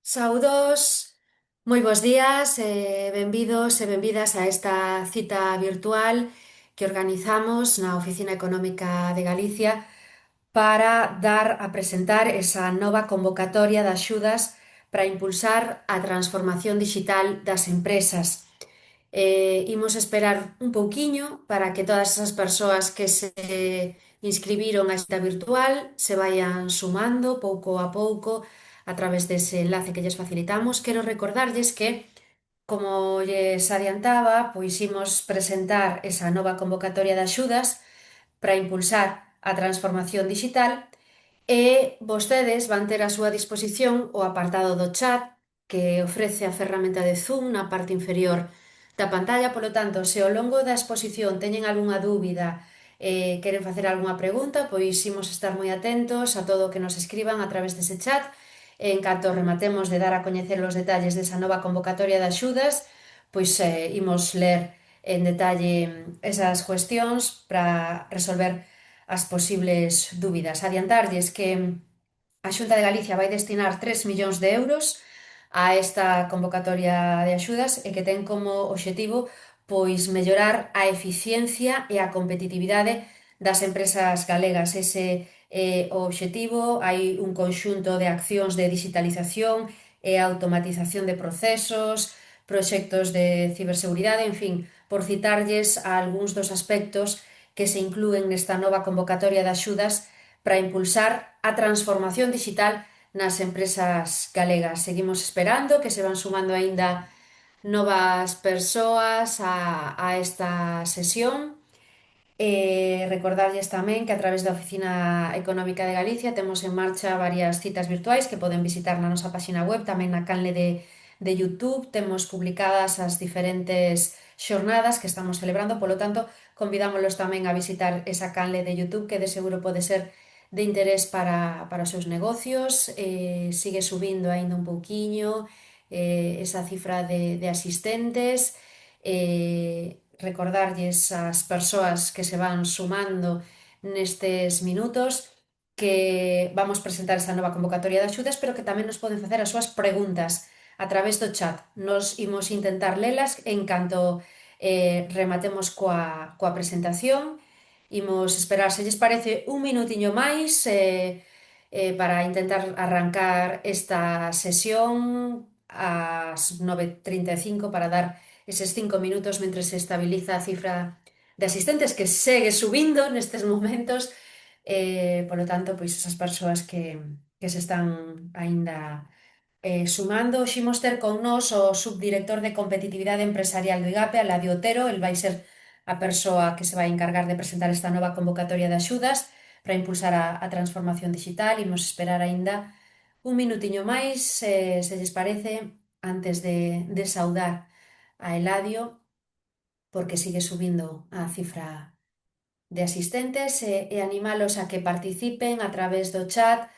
Saúdos, moi bos días, benvidos e benvidas a esta cita virtual que organizamos na Oficina Económica de Galicia para dar a presentar esa nova convocatoria de axudas para impulsar a transformación digital das empresas. Imos esperar un pouquiño para que todas esas persoas que se inscribiron a esta virtual se vayan sumando pouco a pouco a través dese enlace que lles facilitamos. Quero recordarlles que, como lles adiantaba, pois imos presentar esa nova convocatoria de axudas para impulsar a transformación digital e vostedes van ter a súa disposición o apartado do chat que ofrece a ferramenta de Zoom na parte inferior da pantalla. Polo tanto, se ao longo da exposición teñen algunha dúbida queren facer algunha pregunta, pois imos estar moi atentos a todo o que nos escriban a través dese chat. En canto rematemos de dar a coñecer os detalles desa nova convocatoria de axudas, pois imos ler en detalle esas cuestións para resolver as posibles dúbidas. Adiantarlles que a Xunta de Galicia vai destinar 3 millóns de euros a esta convocatoria de axudas e que ten como obxectivo pois mellorar a eficiencia e a competitividade das empresas galegas. Ese é o obxectivo. Hai un conxunto de accións de digitalización e automatización de procesos, proxectos de ciberseguridade, en fin, por citarlles a algúns dos aspectos que se inclúen nesta nova convocatoria de axudas para impulsar a transformación digital nas empresas galegas. Seguimos esperando que se van sumando aínda novas persoas a esta sesión. Recordarlles tamén que a través da Oficina Económica de Galicia temos en marcha varias citas virtuais que poden visitar na nosa páxina web, tamén na canle de YouTube. Temos publicadas as diferentes xornadas que estamos celebrando, polo tanto, convidámoslos tamén a visitar esa canle de YouTube que de seguro pode ser de interés para os seus negocios. Sigue subindo aínda un pouquiño esa cifra de asistentes. Recordarlles ás persoas que se van sumando nestes minutos que vamos presentar esta nova convocatoria de axudas, pero que tamén nos poden facer as súas preguntas a través do chat. Nos imos intentar lelas en canto rematemos coa presentación. Imos esperar, se lles parece, un minutiño máis para intentar arrancar esta sesión ás 9:35 para dar eses 5 minutos mentre se estabiliza a cifra de asistentes que segue subindo nestes momentos. Polo tanto, pois esas persoas que se están aínda sumando. Hoxe imos ter con nós o subdirector de competitividade empresarial do IGAPE, Aladio Otero. El vai ser a persoa que se vai encargar de presentar esta nova convocatoria de axudas para impulsar a transformación digital. Imos esperar aínda un minutiño máis, se lles parece, antes de saudar a Eladio, porque sigue subindo a cifra de asistentes e animalos a que participen a través do chat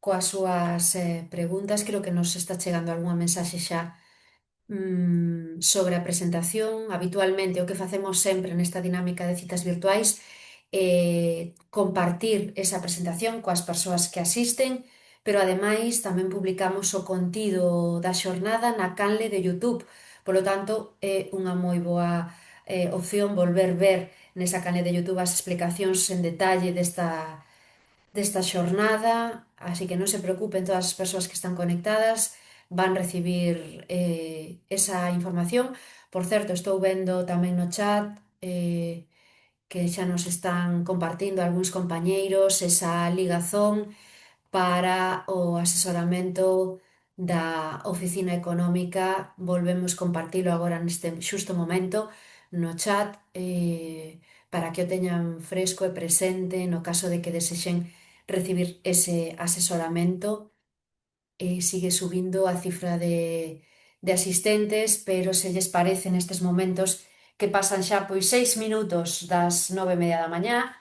coas súas preguntas. Creo que nos está chegando algunha mensaxe xa sobre a presentación. Habitualmente o que facemos sempre nesta dinámica de citas virtuais é compartir esa presentación coas persoas que asisten, pero ademais tamén publicamos o contido da xornada na canle de YouTube. Polo tanto, é unha moi boa opción volver ver nesa canle de YouTube as explicacións en detalle desta xornada, así que non se preocupen, todas as persoas que están conectadas van recibir esa información. Por certo, estou vendo tamén no chat que xa nos están compartindo algúns compañeiros esa ligazón para o asesoramento da Oficina Económica. Volvemos compartilo agora neste xusto momento no chat para que o teñan fresco e presente no caso de que desexen recibir ese asesoramento. Sigue subindo a cifra de asistentes, pero se lles parece nestes momentos que pasan xa pois 6 minutos das 9:30 da mañá,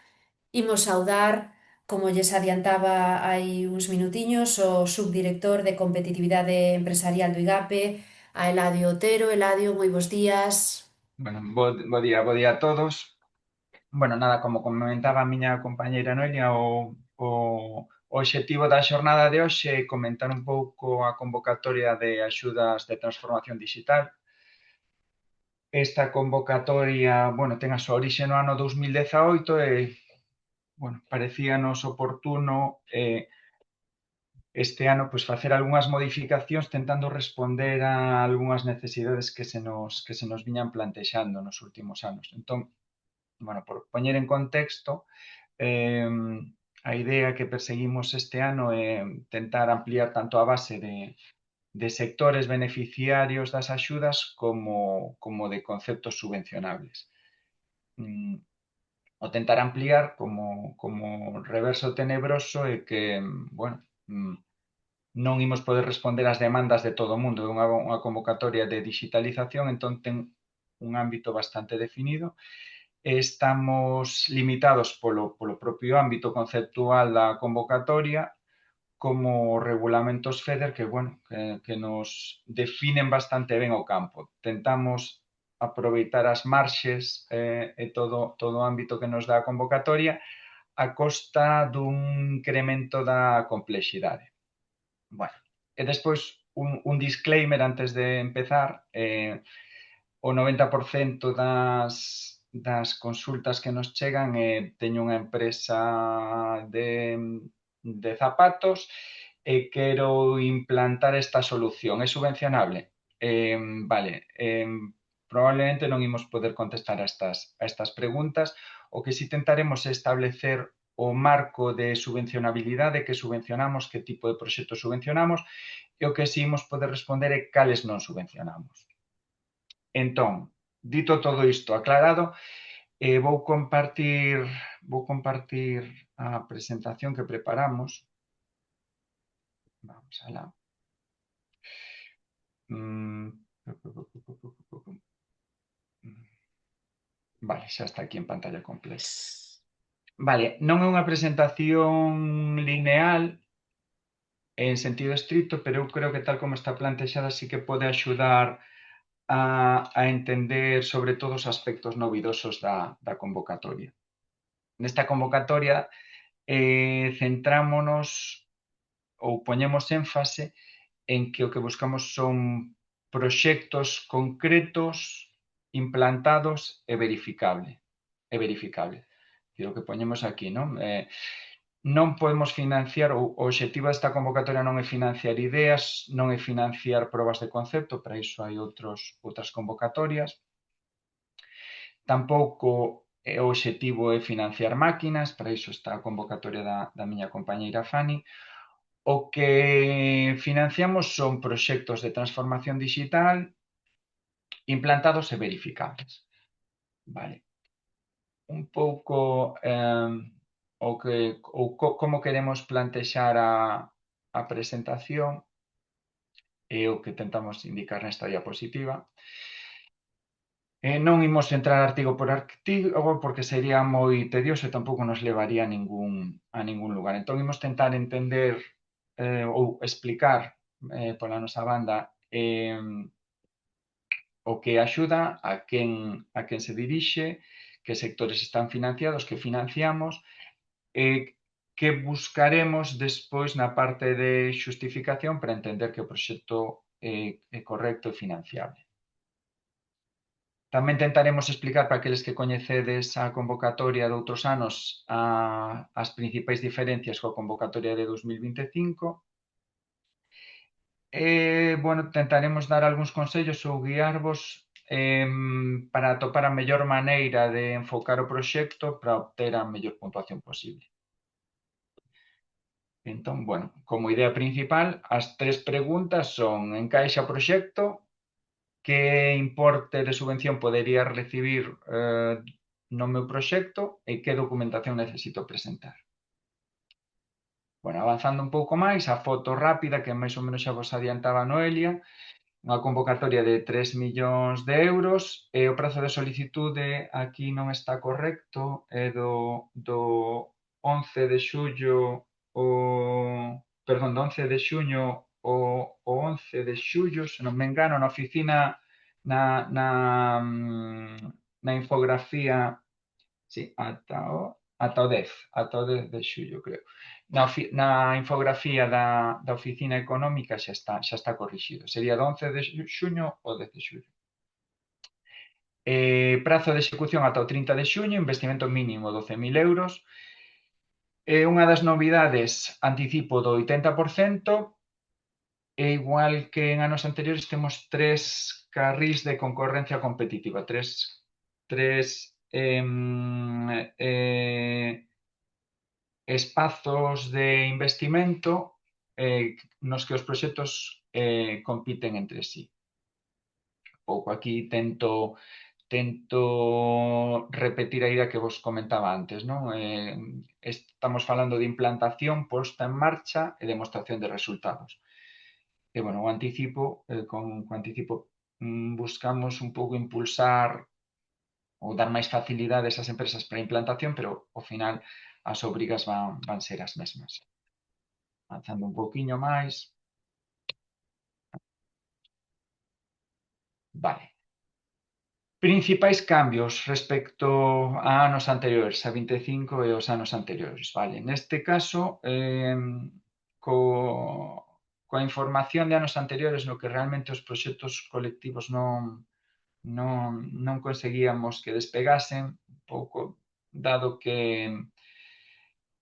imos saudar, como lles adiantaba hai uns minutiños, o subdirector de competitividade empresarial do IGAPE, a Eladio Otero. Eladio, moi bos días. Bueno, bo día a todos. Bueno, nada, como comentaba a miña compañeira Noelia, o O obxectivo da xornada de hoxe é comentar un pouco a convocatoria de axudas de transformación digital. Esta convocatoria, bueno, ten a súa orixe no ano 2018 e, bueno, parecíanos oportuno este ano pois facer algunhas modificacións tentando responder a algunhas necesidades que se nos viñan plantexando nos últimos anos. Entón, bueno, por poñer en contexto, eh, a idea que perseguimos este ano é tentar ampliar tanto a base de sectores beneficiarios das axudas como de conceptos subvencionables. O tentar ampliar como reverso tenebroso é que, bueno, non imos poder responder ás demandas de todo o mundo. É unha convocatoria de digitalización, entón ten un ámbito bastante definido. Estamos limitados polo propio ámbito conceptual da convocatoria, como regulamentos FEDER que, bueno, que nos definen bastante ben o campo. Tentamos aproveitar as marxes e todo o ámbito que nos dá a convocatoria a costa dun incremento da complexidade. Bueno, e despois un disclaimer antes de empezar. O 90% das consultas que nos chegan teño unha empresa de zapatos e quero implantar esta solución. É subvencionable? Vale, probablemente non imos poder contestar a estas preguntas. O que si tentaremos é establecer o marco de subvencionabilidade, que subvencionamos, que tipo de proxectos subvencionamos, e o que si imos poder responder é cales non subvencionamos. Entón, dito todo isto aclarado, vou compartir a presentación que preparamos. Vamos alá. Vale, xa está aquí en pantalla completa. Vale, non é unha presentación lineal en sentido estricto, pero eu creo que tal como está plantexada sí que pode axudar a entender sobre todo os aspectos novidosos da convocatoria. Nesta convocatoria centrámonos ou poñemos énfase en que o que buscamos son proxectos concretos, implantados e verificable. O que poñemos aquí, non? Non podemos financiar, o obxectivo desta convocatoria non é financiar ideas, non é financiar probas de concepto, para iso hai outras convocatorias. Tampouco o obxectivo é financiar máquinas, para iso está a convocatoria da miña compañeira Fanny. O que financiamos son proxectos de transformación digital implantados e verificables. Vale. Un pouco como queremos plantexar a presentación é o que tentamos indicar nesta diapositiva. Non imos entrar artigo por artigo porque sería moi tedioso e tampouco nos levaría a ningún lugar. Entón, imos tentar entender ou explicar pola nosa banda o que axuda, a quen se dirixe, que sectores están financiados, que financiamos, que buscaremos despois na parte de xustificación para entender que o proxecto é correcto e financiable. Tamén tentaremos explicar para aqueles que coñecedes a convocatoria de outros anos as principais diferencias coa convocatoria de 2025. Bueno, tentaremos dar algúns consellos ou guiarvos para atopar a mellor maneira de enfocar o proxecto para obter a mellor puntuación posible. Entón, bueno, como idea principal, as tres preguntas son: encaixa o proxecto? Que importe de subvención podería recibir no meu proxecto e que documentación necesito presentar? Bueno, avanzando un pouco máis, a foto rápida que máis ou menos xa vos adiantaba Noelia, unha convocatoria de 3 millóns de euros e o prazo de solicitude aquí non está correcto, é do 11 de xullo do 11 de xuño o 11 de xullo, se non me engano, na oficina na infografía, sí, ata o 10 de xullo, creo. na infografía da Oficina Económica xa está corrixido. Sería do 11 de xuño ao 10 de xullo. Prazo de execución ata o 30 de xuño, investimento mínimo 12.000 euros. Unha das novidades, anticipo do 80%, e igual que en anos anteriores temos 3 carrís de concorrencia competitiva, tres espazos de investimento nos que os proxectos compiten entre sí. Pouco aquí tento repetir a idea que vos comentaba antes, non? Estamos falando de implantación, posta en marcha e demostración de resultados. E, bueno, con o anticipo buscamos un pouco impulsar ou dar máis facilidades ás empresas para a implantación, pero ao final as obrigas van ser as mesmas. Avanzando un pouquiño máis. Vale. Principais cambios respecto a anos anteriores, a 25 e os anos anteriores. Vale, neste caso, coa información de anos anteriores no que realmente os proxectos colectivos non conseguíamos que despegasen, un pouco dado que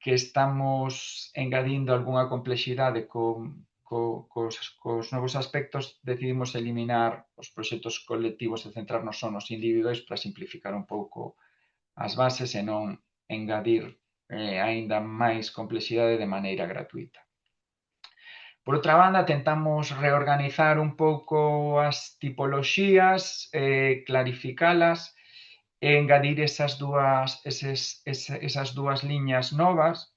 estamos engadindo algunha complexidade cos novos aspectos, decidimos eliminar os proxectos colectivos e centrarnos só nos individuais para simplificar un pouco as bases e non engadir aínda máis complexidade de maneira gratuita. Por outra banda, tentamos reorganizar un pouco as tipoloxías, clarificalas e engadir esas dúas liñas novas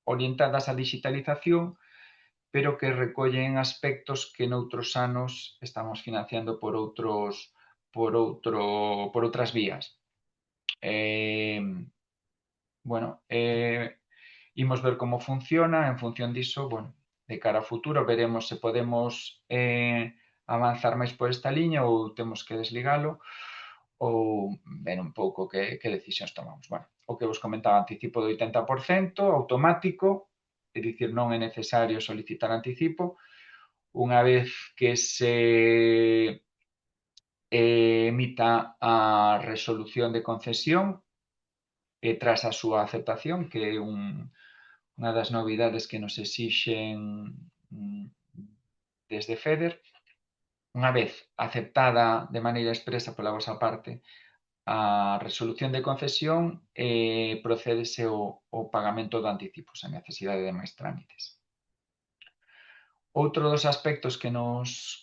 orientadas á digitalización, pero que recollen aspectos que noutros anos estamos financiando por outras vías. Bueno, imos ver como funciona, en función diso, bueno, de cara ao futuro veremos se podemos avanzar máis por esta liña ou temos que desligalo ou ver un pouco que decisións tomamos. Bueno, o que vos comentaba, anticipo do 80%, automático, é dicir, non é necesario solicitar anticipo. Unha vez que se emita a resolución de concesión e tras a súa aceptación, que é unha das novidades que nos exixen desde FEDER, unha vez aceptada de maneira expresa pola vosa parte a resolución de concesión, procédese ao pagamento do anticipo, sen necesidade de máis trámites. Outro dos aspectos que nos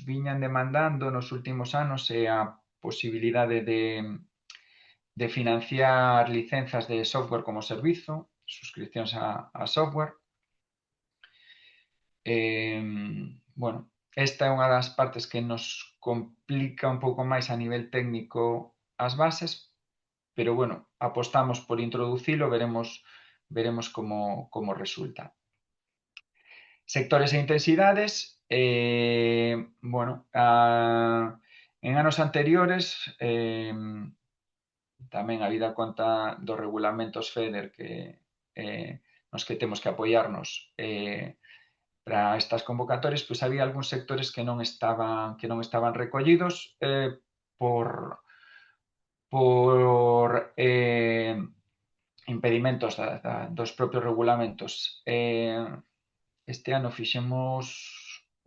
viñan demandando nos últimos anos é a posibilidade de financiar licenzas de software como servizo, suscripcións a software. Bueno, esta é unha das partes que nos complica un pouco máis a nivel técnico as bases, pero, bueno, apostamos por introducilo, veremos como resulta. Sectores e intensidades, bueno, en anos anteriores, tamén habida conta dos regulamentos FEDER nos que temos que apoiarnos para estas convocatorias, pois había algúns sectores que non estaban recollidos por impedimentos dos propios regulamentos. Este ano fixemos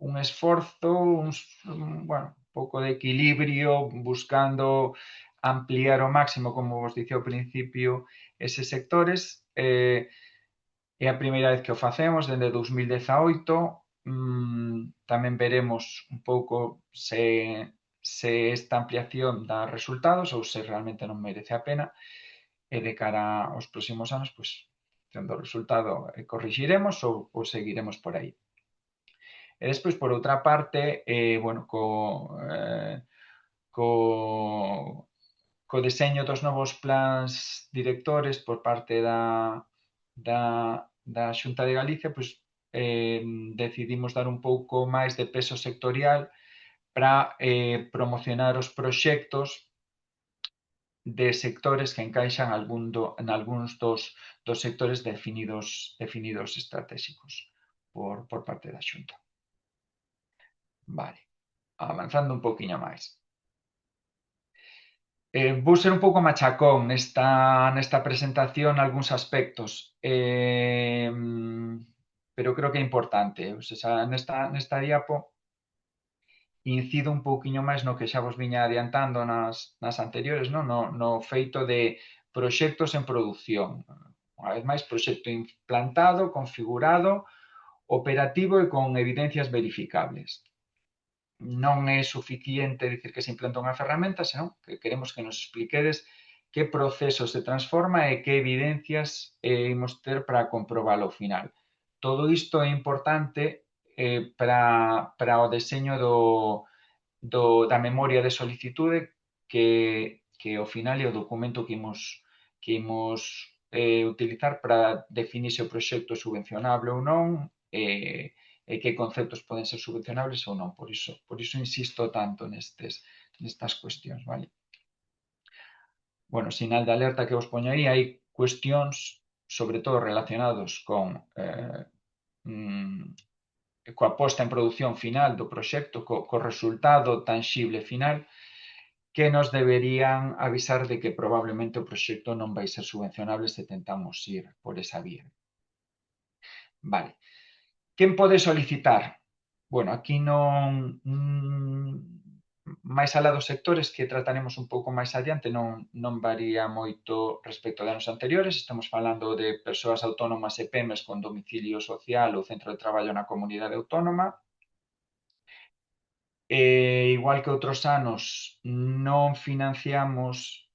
un esforzo, bueno, un pouco de equilibrio, buscando ampliar ao máximo, como vos dicía ao principio, eses sectores. É a primeira vez que o facemos, dende 2018. Tamén veremos un pouco se esta ampliación dá resultados ou se realmente non merece a pena. E de cara aos próximos anos, pois, tendo o resultado, corrixiremos ou seguiremos por aí. E despois, por outra parte, bueno, co deseño dos novos plans directores por parte da Xunta de Galicia, pois, decidimos dar un pouco máis de peso sectorial para promocionar os proxectos de sectores que encaixan en algúns dos sectores definidos estratégicos por parte da Xunta. Vale, avanzando un poquinho máis. Vou ser un pouco machacón nesta presentación algúns aspectos, pero creo que é importante. O sea, nesta diapo incido un pouquiño máis no que xa vos viña adiantando nas anteriores, non? No feito de proxectos en produción. Unha vez máis, proxecto implantado, configurado, operativo e con evidencias verificables. Non é suficiente dicir que se implanta unha ferramenta, senón que queremos que nos expliquedes que proceso se transforma e que evidencias imos ter para comprobalo ao final. Todo isto é importante para o deseño da memoria de solicitude que ao final é o documento que imos utilizar para definir se o proxecto é subvencionable ou non, e que conceptos poden ser subvencionables ou non. Por iso insisto tanto nestas cuestións, vale? Bueno, sinal de alerta que vos poño aí, hai cuestións sobre todo relacionados con coa posta en produción final do proxecto, co resultado tangible final, que nos deberían avisar de que probablemente o proxecto non vai ser subvencionable se tentamos ir por esa vía. Vale. Quen pode solicitar? Bueno, aquí non... máis alá dos sectores que trataremos un pouco máis adiante non varía moito respecto de anos anteriores. Estamos falando de persoas autónomas e PEMES con domicilio social ou centro de traballo na comunidade autónoma. Igual que outros anos, non financiamos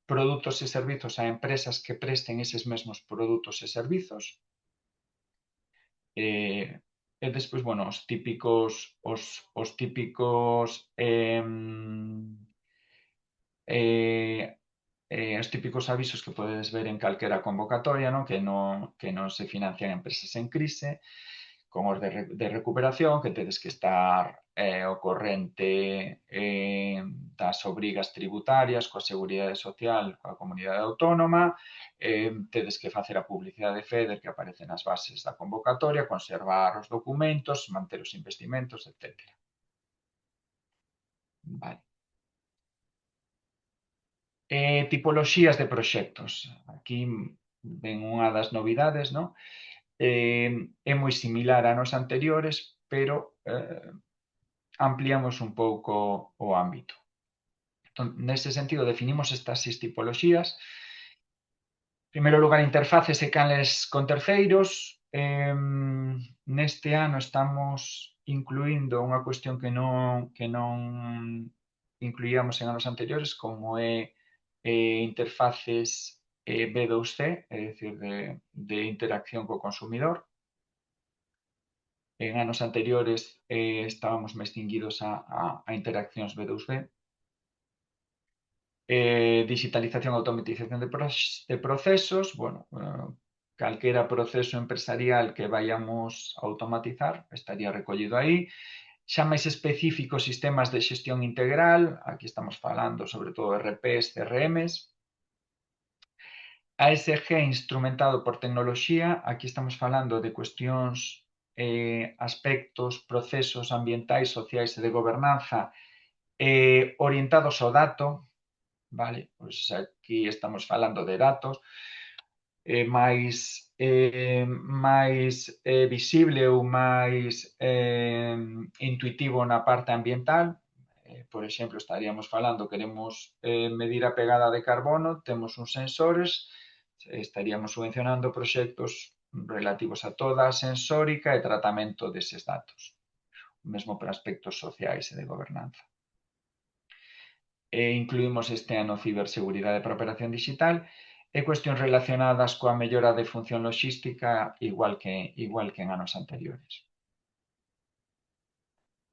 produtos e servizos a empresas que presten eses mesmos produtos e servizos. E despois, bueno, os típicos avisos que podedes ver en calquera convocatoria, non? Que non se financian empresas en crise, con os de recuperación, que tedes que estar ao corrente das obrigas tributarias, coa seguridade social, coa comunidade autónoma, tedes que facer a publicidade FEDER que aparece nas bases da convocatoria, conservar os documentos, manter os investimentos, etc. Vale. Tipoloxías de proxectos. Aquí ven unha das novidades, non? É moi similar a nos anteriores, pero ampliamos un pouco o ámbito. Entón, nese sentido, definimos estas 6 tipoloxías. En primeiro lugar, interfaces e canles con terceiros. Neste ano estamos incluindo unha cuestión que non incluíamos en anos anteriores, como é interfaces B2C, é dicir, de interacción co consumidor. En anos anteriores estábamos máis cinguidos a interaccións B2B. Digitalización e automatización de procesos. Bueno, calquera proceso empresarial que vayamos a automatizar estaría recollido aí. Xa máis específico, sistemas de xestión integral. Aquí estamos falando sobre todo de ERPs, CRMs. ASG instrumentado por tecnoloxía. Aquí estamos falando de cuestións, aspectos, procesos ambientais, sociais e de gobernanza orientados ao dato. Vale, pois aquí estamos falando de datos, máis visible ou máis intuitivo na parte ambiental. Por exemplo, estaríamos falando, queremos medir a pegada de carbono, temos uns sensores, estaríamos subvencionando proxectos relativos a toda a sensórica e tratamento deses datos. O mesmo para aspectos sociais e de gobernanza. Incluímos este ano ciberseguridade para operación digital e cuestións relacionadas coa mellora de función logística igual que en anos anteriores.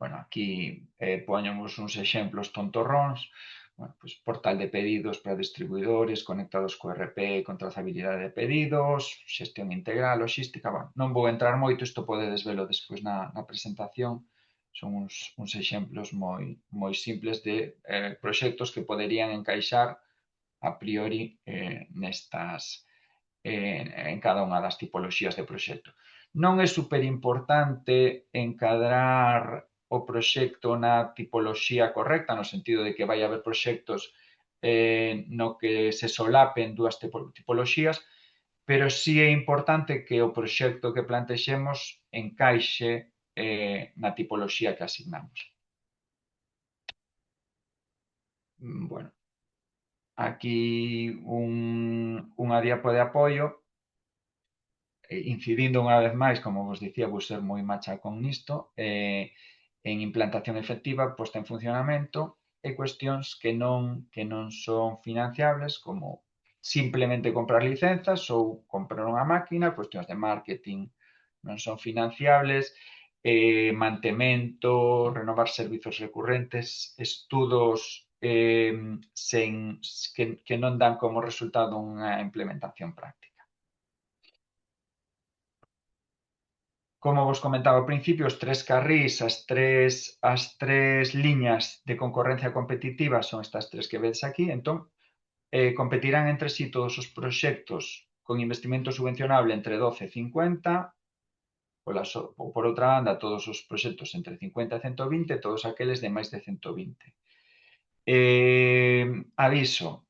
Bueno, aquí poñemos uns exemplos tontorróns. Bueno, pues, portal de pedidos para distribuidores conectados co ERP con trazabilidade de pedidos, xestión integral, logística. Bueno, non vou entrar moito, isto podedes velo despois na presentación, Son uns exemplos moi simples de proxectos que poderían encaixar a priori en cada unha das tipoloxías de proxecto. Non é superimportante encadrar o proxecto na tipoloxía correcta, no sentido de que vai haber proxectos no que se solapen dúas tipoloxías, pero sí é importante que o proxecto que plantexemos encaixe na tipoloxía que asignamos. Bueno, aquí unha diapo de apoio, incidindo unha vez máis, como vos dicía, vou ser moi machacón nisto, en implantación efectiva, posta en funcionamento e cuestións que non son financiables, como simplemente comprar licenzas ou comprar unha máquina, cuestións de marketing non son financiables, mantemento, renovar servizos recurrentes, estudos que non dan como resultado unha implementación práctica. Como vos comentaba ao principio, os tres carrís, as tres liñas de concorrencia competitiva son estas tres que vedes aquí. Entón, competirán entre sí todos os proxectos con investimento subvencionable entre 12 e 50, ou por outra banda, todos os proxectos entre 50 e 120, e todos aqueles de máis de 120. Aviso,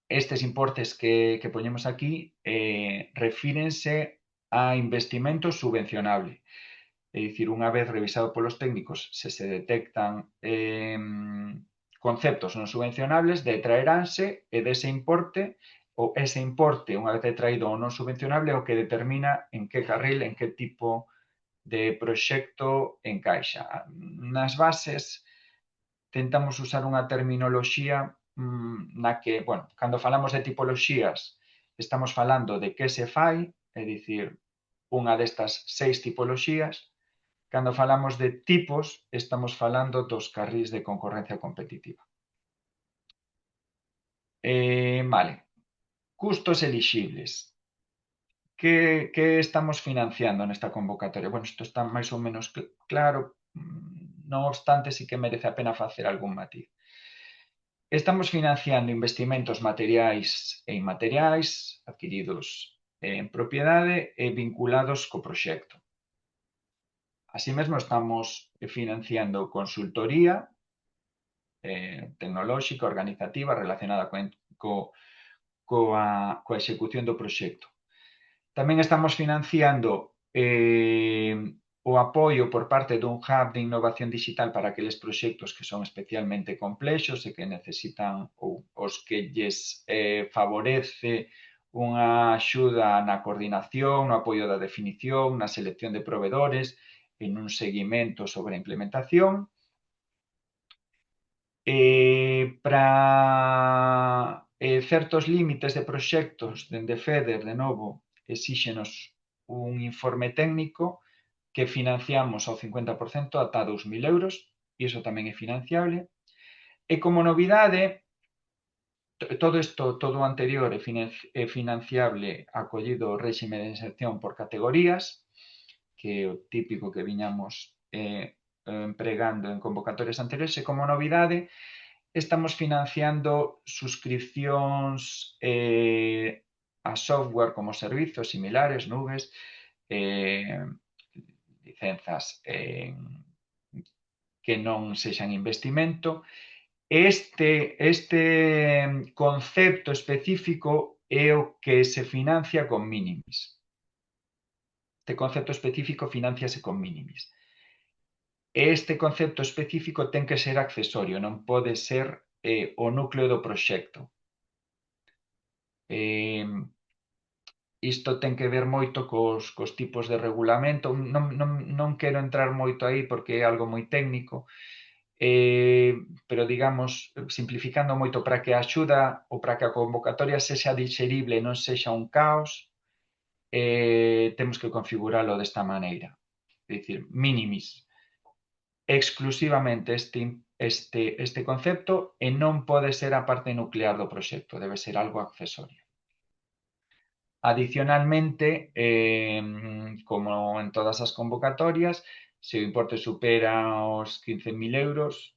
estes importes que poñemos aquí refírense a investimento subvencionable. É dicir, unha vez revisado polos técnicos, se detectan conceptos non subvencionables, detraeránse e dese importe, ou ese importe, unha vez detraído o non subvencionable, é o que determina en que carril, en que tipo de proxecto encaixa. Nas bases, tentamos usar unha terminoloxía na que, bueno, cando falamos de tipoloxías, estamos falando de que se fai, é dicir, unha destas 6 tipoloxías. Cando falamos de tipos, estamos falando dos carrís de concorrencia competitiva. Vale. Custos elixibles. Que estamos financiando nesta convocatoria? Bueno, isto está máis ou menos claro, non obstante, sí que merece a pena facer algún matiz. Estamos financiando investimentos materiais e inmateriais adquiridos en propiedade e vinculados co proxecto. Así mesmo estamos financiando consultoría tecnolóxica, organizativa, relacionada coa execución do proxecto. Tamén estamos financiando o apoio por parte dun hub de innovación digital para aqueles proxectos que son especialmente complexos e que necesitan ou os que lles favorece unha axuda na coordinación, no apoio da definición, na selección de proveedores, en un seguimento sobre a implementación. Para certos límites de proxectos, dende FEDER, de novo, exíxenos un informe técnico que financiamos ao 50% ata 2.000 euros, e iso tamén é financiable. E como novidade, todo o anterior é financiable acollido o réxime de inserción por categorías, que é o típico que viñamos empregando en convocatorias anteriores, e como novidade, estamos financiando suscripcións a software como servizos similares, nubes, licenzas que non sexan investimento. Este concepto específico é o que se financia con minimis. Este concepto específico financiase con minimis. Este concepto específico ten que ser accesorio, non pode ser o núcleo do proxecto. Isto ten que ver moito cos tipos de regulamento. Non quero entrar moito aí porque é algo moi técnico, pero digamos, simplificando moito, para que a axuda ou para que a convocatoria sexa digerible e non sexa un caos, temos que configuralo desta maneira. É dicir, minimis. Exclusivamente este concepto e non pode ser a parte nuclear do proxecto, debe ser algo accesorio. Adicionalmente, como en todas as convocatorias, Se o importe supera os 15.000 euros,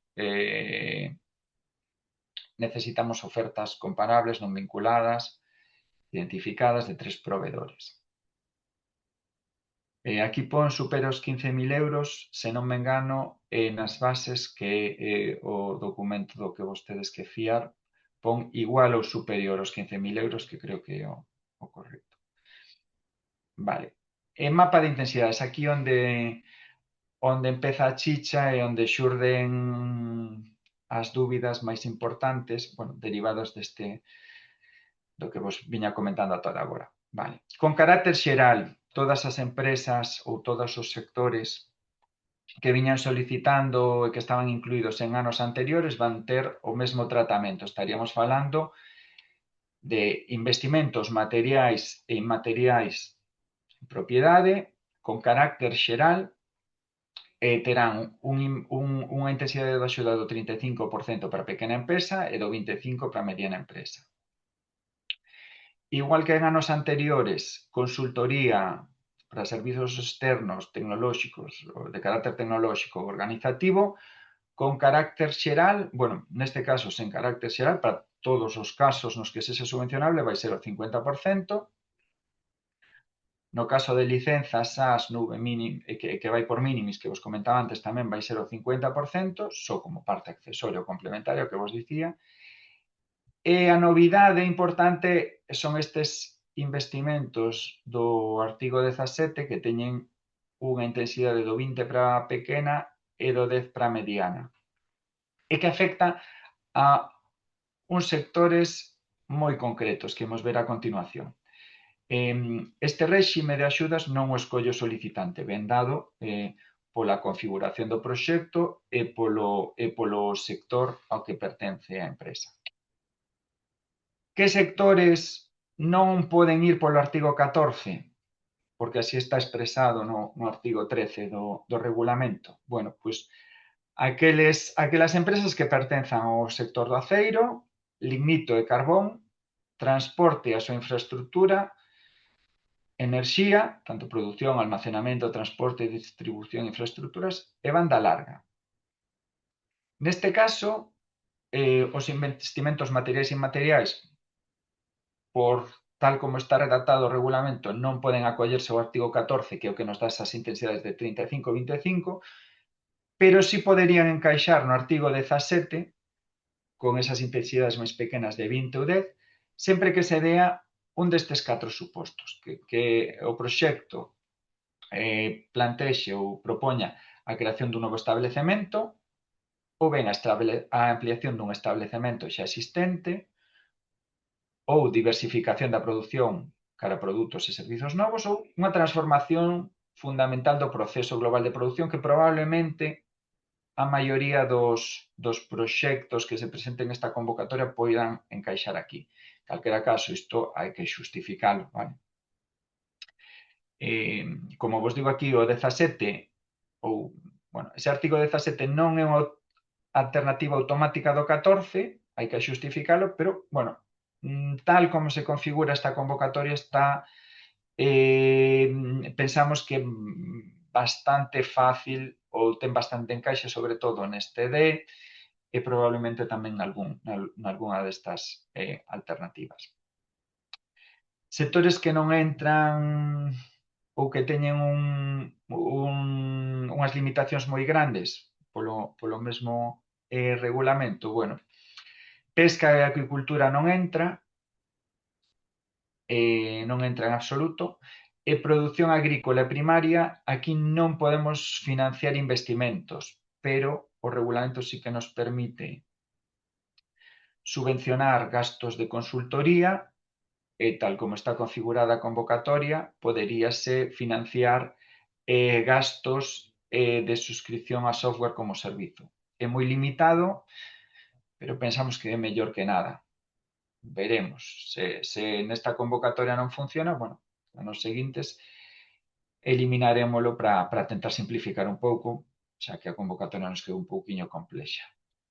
necesitamos ofertas comparables, non vinculadas, identificadas de 3 proveedores. Aquí pon supera os 15.000 euros, se non me engano, nas bases que o documento do que vostedes que fiar pon igual ou superior aos 15.000 euros, que creo que é o correcto. Vale. Mapa de intensidades, aquí onde empeza a chicha e onde xurden as dúbidas máis importantes, bueno, derivadas do que vos viña comentando ata agora. Vale. Con carácter xeral, todas as empresas ou todos os sectores que viñan solicitando e que estaban incluídos en anos anteriores van ter o mesmo tratamento. Estaríamos falando de investimentos materiais e inmateriais en propiedade con carácter xeral terán unha intensidade de axuda do 35% para pequena empresa e do 25% para mediana empresa. Igual que en anos anteriores, consultoría para servizos externos tecnolóxicos, de carácter tecnolóxico ou organizativo, con carácter xeral, bueno, neste caso sen carácter xeral, para todos os casos nos que sexa subvencionable vai ser o 50%. No caso de licenzas, SaaS, nube, que vai por minimis, que vos comentaba antes, tamén vai ser o 50%, só como parte accesoria ou complementaria, o que vos dicía. E a novidade importante son estes investimentos do artigo 17 que teñen unha intensidade do 20 para pequena e do 10 para mediana. E que afecta a uns sectores moi concretos que imos ver a continuación. Este réxime de axudas non o escolle o solicitante, ben dado pola configuración do proxecto e polo sector ao que pertence a empresa. Que sectores non poden ir polo artigo 14? Porque así está expresado no artigo 13 do regulamento. Bueno, pois aquelas empresas que pertenzan ao sector do aceiro, lignito e carbón, transporte e a súa infraestructura, enerxía, tanto produción, almacenamento, transporte, distribución, infraestructuras, e banda larga. Neste caso, os investimentos materiais e inmateriais, por tal como está redactado o regulamento, non poden acollerse ao artigo 14, que é o que nos dá esas intensidades de 35 e 25, pero sí poderían encaixar no artigo 17, con esas intensidades máis pequenas de 20 ou 10, sempre que se dea un destes 4 supostos, que o proxecto plantexe ou propoña a creación dun novo establecemento, ou ben a ampliación dun establecemento xa existente, ou diversificación da produción cara a produtos e servizos novos, ou unha transformación fundamental do proceso global de produción que probablemente a maioría dos proxectos que se presenten nesta convocatoria poidan encaixar aquí. Calquera caso, isto hai que xustificalo, vale? Como vos digo aquí, o 17, ou, bueno, ese artigo 17 non é unha alternativa automática do 14, hai que xustificalo, pero, bueno, tal como se configura esta convocatoria está, pensamos que bastante fácil ou ten bastante encaixe, sobre todo neste D, e probablemente tamén nalgúna destas alternativas. Sectores que non entran ou que teñen unhas limitacións moi grandes polo mesmo regulamento, bueno, pesca e acuicultura non entra en absoluto, e produción agrícola primaria, aquí non podemos financiar investimentos, pero o regulamento sí que nos permite subvencionar gastos de consultoría e tal como está configurada a convocatoria, poderíase financiar gastos de suscripción a software como servizo. É moi limitado, pero pensamos que é mellor que nada. Veremos. Se nesta convocatoria non funciona, bueno, anos seguintes eliminarémolo para tentar simplificar un pouco, xa que a convocatoria nos quedou un pouquiño complexa.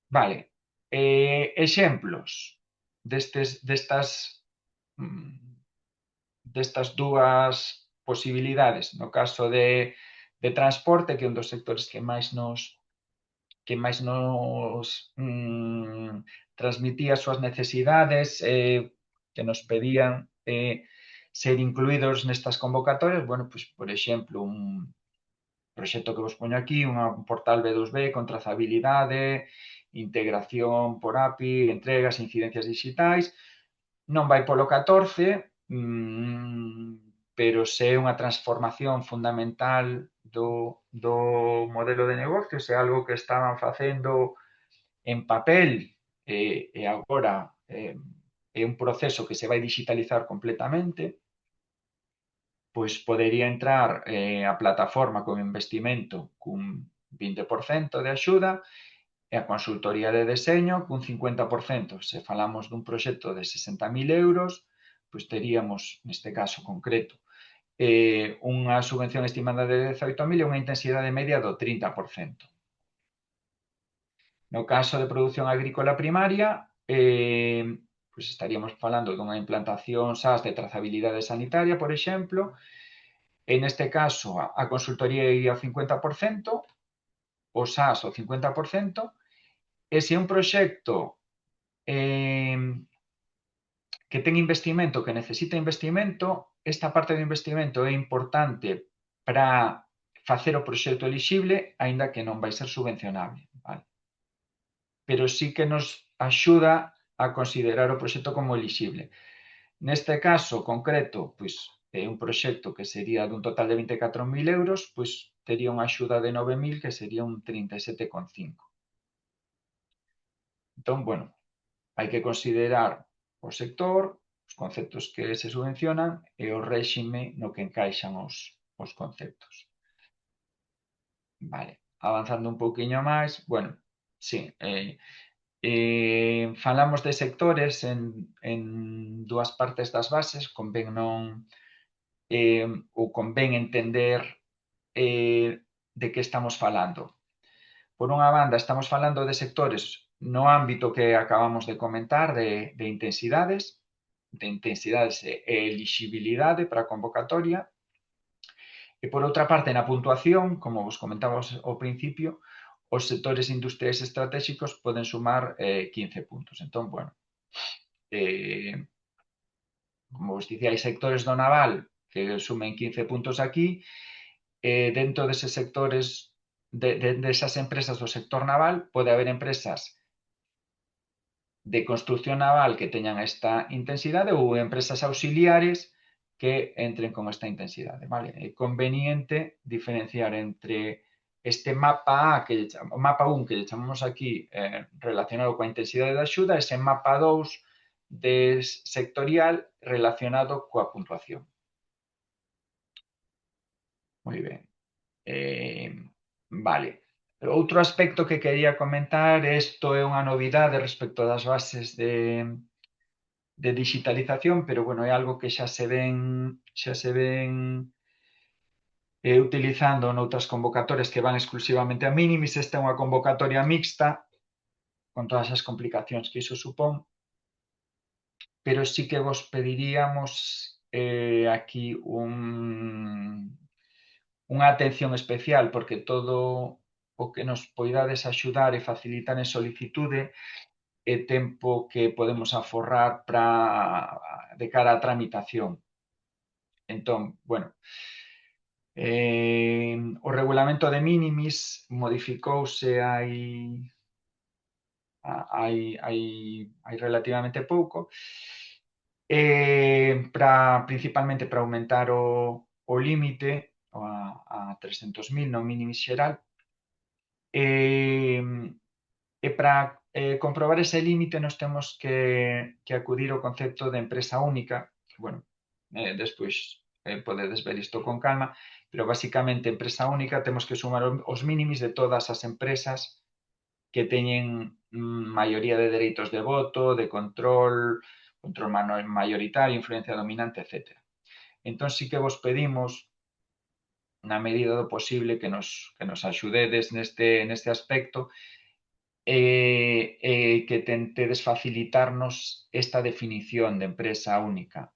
Vale, exemplos destas dúas posibilidades. No caso de transporte, que é un dos sectores que máis nos transmitía as súas necesidades, que nos pedían ser incluídos nestas convocatorias. Bueno, pois, por exemplo, un proxecto que vos poño aquí, un portal B2B con trazabilidade, integración por API, entregas, incidencias digitais. Non vai polo 14, pero se é unha transformación fundamental do modelo de negocios, é algo que estaban facendo en papel e agora é un proceso que se vai digitalizar completamente, pois podería entrar a plataforma con investimento cun 20% de axuda e a consultoría de deseño cun 50%. Se falamos dun proxecto de 60.000 euros, pois teríamos, neste caso concreto, unha subvención estimada de 18.000 e unha intensidade media do 30%. No caso de produción agrícola primaria, pois estaríamos falando dunha implantación SaaS de trazabilidade sanitaria, por exemplo, e neste caso a consultoría iría ao 50%, o SaaS ao 50%, e se é un proxecto que ten investimento, que necesita investimento, esta parte do investimento é importante para facer o proxecto elixible, aínda que non vai ser subvencionable, vale? Pero sí que nos axuda a considerar o proxecto como elixible. Neste caso concreto, pois é un proxecto que sería dun total de 24.000 euros, pois tería unha axuda de 9.000, que sería un 37,5. Entón, bueno, hai que considerar o sector, os conceptos que se subvencionan e o réxime no que encaixan os conceptos. Vale, avanzando un pouquiño máis, bueno, sí, falamos de sectores en dúas partes das bases, convén non ou convén entender de que estamos falando. Por unha banda, estamos falando de sectores no ámbito que acabamos de comentar de intensidades e elixibilidade para a convocatoria, e por outra parte, na puntuación, como vos comentábamos ao principio, os sectores industriais estratégicos poden sumar 15 puntos. Entón, bueno, como vos dicía, hai sectores do naval que sumen 15 puntos aquí, dentro deses sectores, desas empresas do sector naval, pode haber empresas de construcción naval que teñan esta intensidade ou empresas auxiliares que entren con esta intensidade, vale? É conveniente diferenciar entre este mapa A, o mapa 1 que lle chamamos aquí relacionado coa intensidade da axuda, ese mapa 2 de sectorial relacionado coa puntuación. Moi ben. Vale. Outro aspecto que quería comentar, isto é unha novidade respecto das bases de digitalización, pero bueno, é algo que xa se ven utilizando noutras convocatorias que van exclusivamente a minimis. Esta é unha convocatoria mixta, con todas as complicacións que iso supón, pero sí que vos pediríamos aquí unha atención especial, porque todo o que nos poidades axudar e facilitar en solicitude é tempo que podemos aforrar de cara á tramitación. Entón, bueno, o regulamento de minimis modificouse hai relativamente pouco, principalmente para aumentar o límite a 300.000 no minimis xeral, e para comprobar ese límite nos temos que acudir ao concepto de empresa única, que, bueno, despois podedes ver isto con calma, pero basicamente empresa única temos que sumar os minimis de todas as empresas que teñen maioría de dereitos de voto, de control maioritario, influencia dominante, etc. Entón, sí que vos pedimos, na medida do posible, que nos axudedes neste aspecto, que tentedes facilitarnos esta definición de empresa única.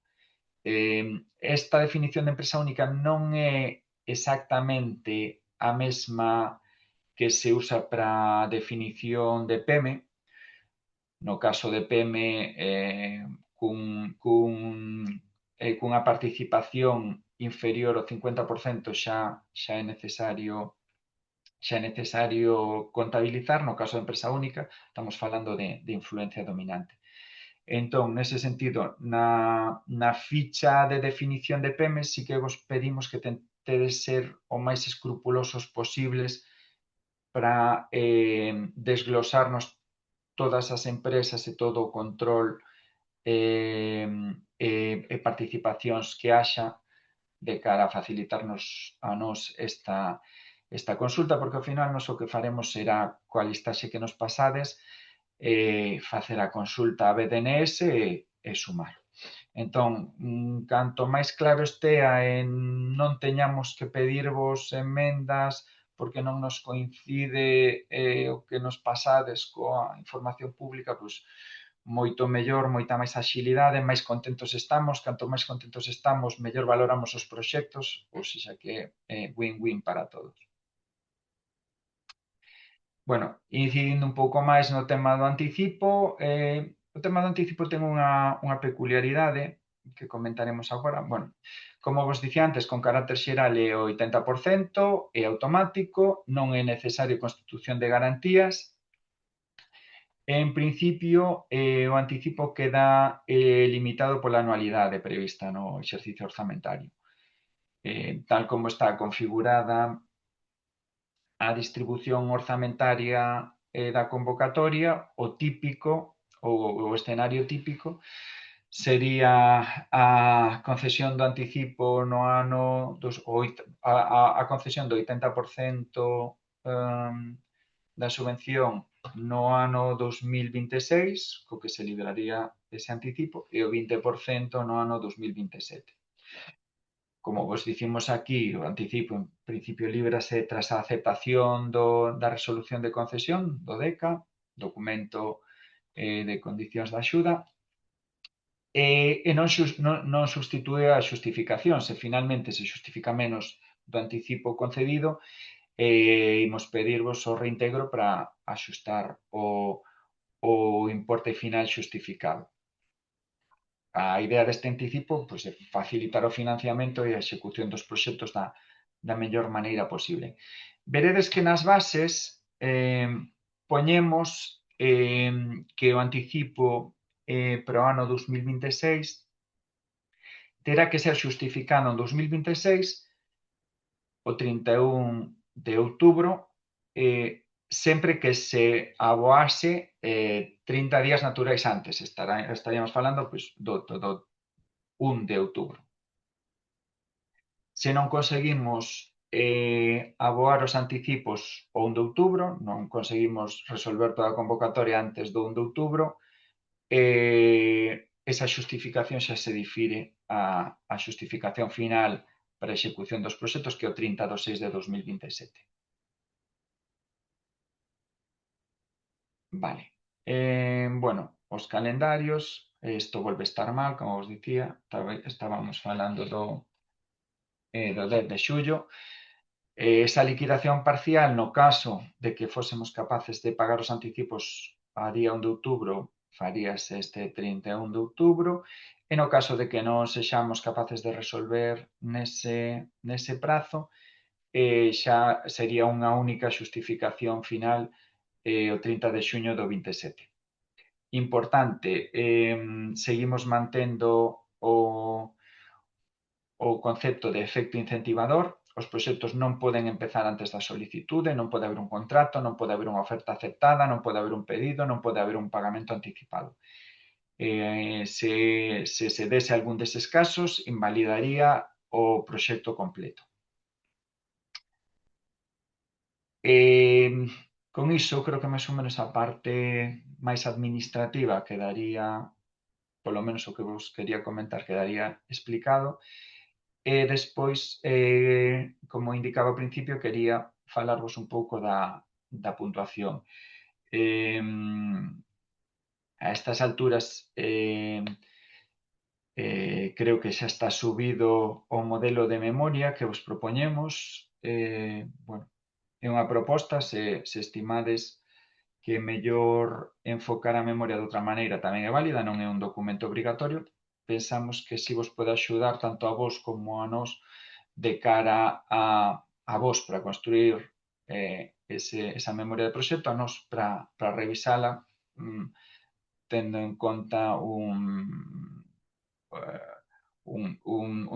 Esta definición de empresa única non é exactamente a mesma que se usa para a definición de PEME. No caso de PEME, cunha participación inferior ao 50% xa é necesario contabilizar. No caso de empresa única, estamos falando de influencia dominante. Entón, nese sentido, na ficha de definición de PEMES sí que vos pedimos que tentedes ser o máis escrupulosos posibles para desglosarnos todas as empresas e todo o control e participacións que haxa, de cara a facilitarnos a nos esta consulta, porque ao final nos o que faremos será, coa listaxe que nos pasades, facer a consulta a BDNS e sumar. Entón, canto máis claro estea e non teñamos que pedirvos emendas porque non nos coincide o que nos pasades coa información pública, pois moito mellor, moita máis axilidade, máis contentos estamos. Canto máis contentos estamos, mellor valoramos os proxectos, ou seja que é win-win para todos. Bueno, incidindo un pouco máis no tema do anticipo, o tema do anticipo ten unha peculiaridade que comentaremos agora. Bueno, como vos dicía antes, con carácter xeral é o 80%, é automático, non é necesario constitución de garantías. En principio, o anticipo queda limitado pola anualidade prevista no exercicio orzamentario. Tal como está configurada a distribución orzamentaria da convocatoria, o típico, o escenario típico, sería a concesión do anticipo no ano a concesión do 80% da subvención no ano 2026, co que se libraría ese anticipo, e o 20% no ano 2027. Como vos dicimos aquí, o anticipo en principio líbrase tras a aceptación da resolución de concesión do DECA, documento de condicións da axuda, e non substitúe a xustificación. Se finalmente se xustifica menos do anticipo concedido, imos pedirvos o reintegro para axustar o importe final xustificado. A idea deste anticipo, pois, é facilitar o financiamento e a execución dos proxectos da mellor maneira posible. Veredes que nas bases poñemos que o anticipo para o ano 2026 terá que ser xustificado en 2026 o 31 de outubro, sempre que se aboase 30 días naturais antes. Estaríamos falando, pois, do 1 de outubro. Se non conseguimos aboar os anticipos o 1 de outubro, non conseguimos resolver toda a convocatoria antes do 1 de outubro, esa xustificación xa se difire a xustificación final para a execución dos proxectos, que é o 30/6 de 2027. Vale. Bueno, os calendarios, isto volve a estar mal, como vos dicía, estábamos falando do 10 de xullo. Esa liquidación parcial, no caso de que fósemos capaces de pagar os anticipos a día 1 de outubro, faríase este 31 de outubro, e no caso de que non sexamos capaces de resolver nese prazo, xa sería unha única xustificación final o 30 de xuño do 27. Importante, seguimos mantendo o concepto de efecto incentivador. Os proxectos non poden empezar antes da solicitude, non pode haber un contrato, non pode haber unha oferta aceptada, non pode haber un pedido, non pode haber un pagamento anticipado. Se dese algún deses casos, invalidaría o proxecto completo. Con iso, creo que máis ou menos a parte máis administrativa quedaría, polo menos o que vos quería comentar, quedaría explicado. E despois, como indicaba ao principio, quería falarvos un pouco da puntuación. A estas alturas, creo que xa está subido o modelo de memoria que vos propoñemos. bueno, é unha proposta, se estimades que é mellor enfocar a memoria de outra maneira tamén é válida, non é un documento obrigatorio. Pensamos que si vos pode axudar tanto a vos como a nós de cara a vos para construir esa memoria de proxecto, a nós para revisala, tendo en conta un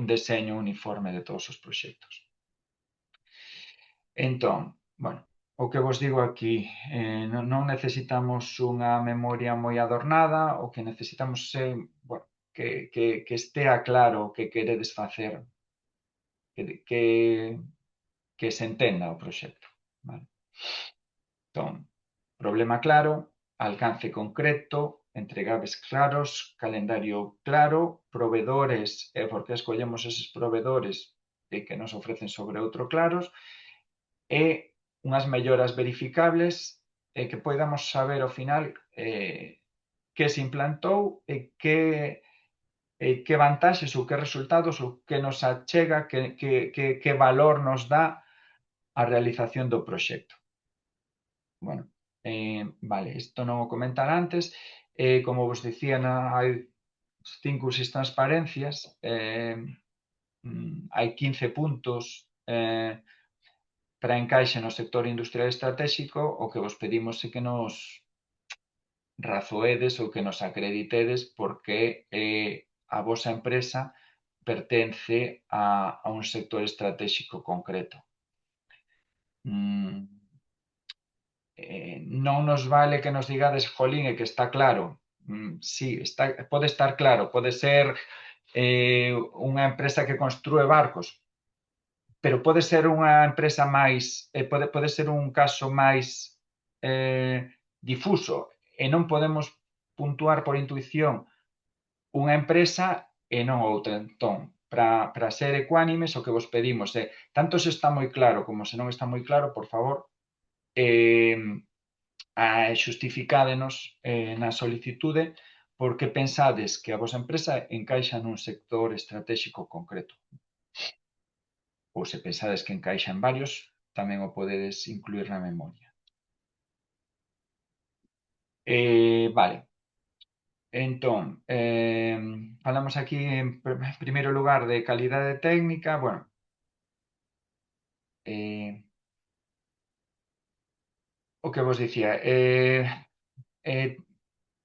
deseño uniforme de todos os proxectos. Entón, bueno, o que vos digo aquí, non necesitamos unha memoria moi adornada, o que necesitamos é, bueno, que estea claro o que queredes facer, que se entenda o proxecto. Vale? Entón, problema claro, alcance concreto, entregables claros, calendario claro, provedores, e por que escollemos eses provedores que nos ofrecen sobre outro claros, e unhas melloras verificables e que poidamos saber ao final que se implantou que vantaxes ou que resultados ou que nos achega, que valor nos dá a realización do proxecto. Bueno, vale, isto non o comentara antes, como vos dicía, hai 5 ou 6 transparencias, hai 15 puntos para encaixe no sector industrial estratégico. O que vos pedimos é que nos razoedes ou que nos acreditedes porque a vosa empresa pertence a un sector estratégico concreto. Non nos vale que nos digades, jolín, e que está claro. Sí, pode estar claro, pode ser unha empresa que construe barcos, pero pode ser unha empresa máis, pode ser un caso máis difuso, e non podemos puntuar por intuición unha empresa e non outra. Entón, para ser ecuánimes, o que vos pedimos é, tanto se está moi claro como se non está moi claro, por favor, xustificádenos na solicitude porque pensades que a vosa empresa encaixa nun sector estratégico concreto. Ou se pensades que encaixa en varios, tamén o podedes incluir na memoria. Vale. Entón, falamos aquí en primeiro lugar de calidade técnica. Bueno, o que vos dicía,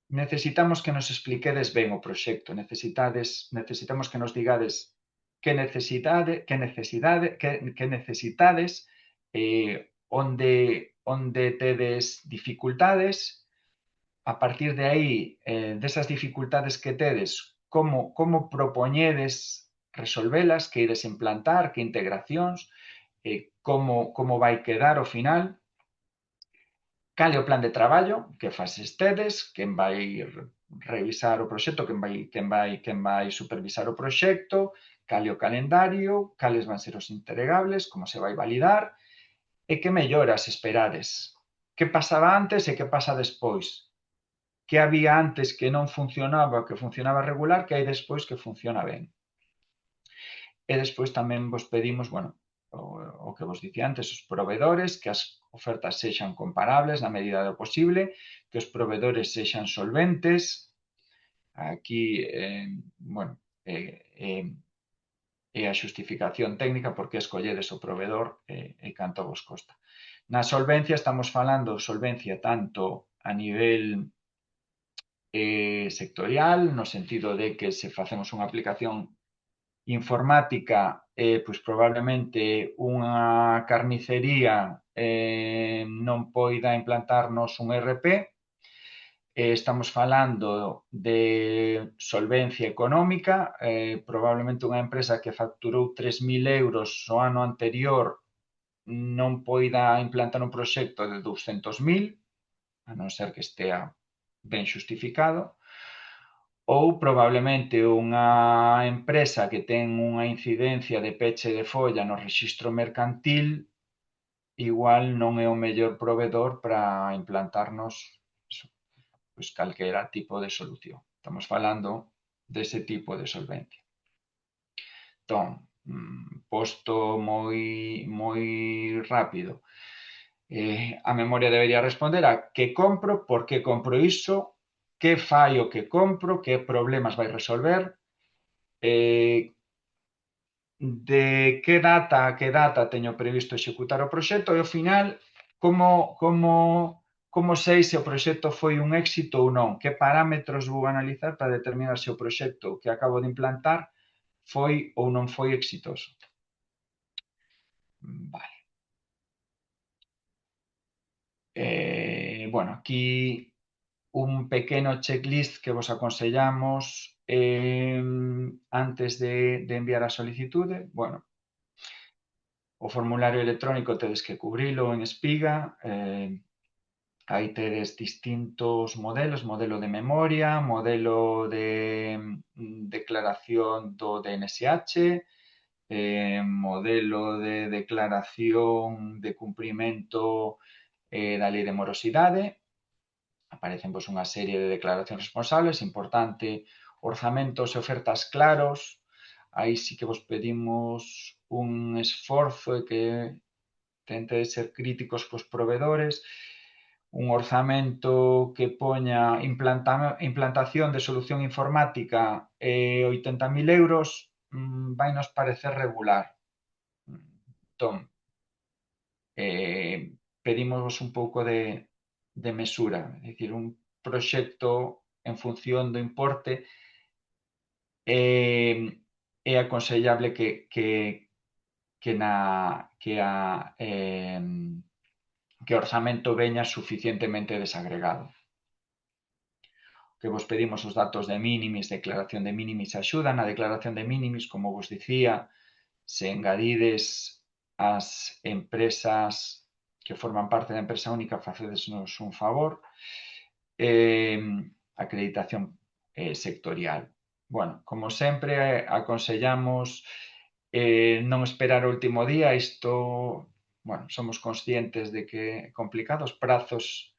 necesitamos que nos expliquedes ben o proxecto, necesitamos que nos digades que necesitades, onde tedes dificultades, a partir de aí, desas dificultades que tedes, como propoñedes resolvelas, que ides implantar, que integracións, como vai quedar ao final, cal é o plan de traballo que fases tedes, quen vai revisar o proxecto, quen vai supervisar o proxecto, cal é o calendario, cales van ser os entregables, como se vai validar, e que melloras esperades. Que pasaba antes e que pasa despois. Que había antes que non funcionaba, que funcionaba regular, que hai despois que funciona ben. E despois tamén vos pedimos, bueno, o que vos dicía antes, os provedores, que as ofertas sexan comparables na medida do posible, que os provedores sexan solventes. Aquí, bueno, é a xustificación técnica porque escolledes o provedor e canto vos costa. Na solvencia estamos falando de solvencia tanto a nivel sectorial, no sentido de que se facemos unha aplicación informática, pois probablemente unha carnicería non poida implantarnos un ERP. Estamos falando de solvencia económica, probablemente unha empresa que facturou 3.000 euros o ano anterior non poida implantar un proxecto de 200.000, a non ser que estea ben xustificado. Ou probablemente unha empresa que ten unha incidencia de peche de folla no rexistro mercantil igual non é o mellor provedor para implantarnos pois calquera tipo de solución. Estamos falando dese tipo de solvencia. Entón, posto moi rápido, a memoria debería responder a que compro, por que compro iso, que fai o que compro, que problemas vai resolver, eh, de que data teño previsto executar o proxecto e ao final como sei se o proxecto foi un éxito ou non, que parámetros vou analizar para determinar se o proxecto que acabo de implantar foi ou non foi exitoso. Vale. Bueno, aquí un pequeno checklist que vos aconsellamos antes de enviar a solicitude. Bueno, o formulario electrónico tedes que cubrilo en Espiga, aí tedes distintos modelos, modelo de memoria, modelo de declaración do DNSH, modelo de declaración de cumprimento da lei de morosidade. Aparecen pois, unha serie de declaracións responsables, importante, orzamentos e ofertas claros. Aí sí que vos pedimos un esforzo e que tentedes ser críticos cos proveedores, un orzamento que poña implantación de solución informática 80.000 euros, vai nos parecer regular. Entón, pedimos un pouco de mesura, é dicir, un proxecto en función do importe é aconsellable que o orzamento veña suficientemente desagregado. Que vos pedimos os datos de minimis, declaración de minimis axuda. Na declaración de minimis, como vos dicía, se engadides as empresas que forman parte da empresa única, facedesnos un favor. Acreditación sectorial. Bueno, como sempre, aconsellamos non esperar o último día. Isto, bueno, somos conscientes de que é complicado. Os prazos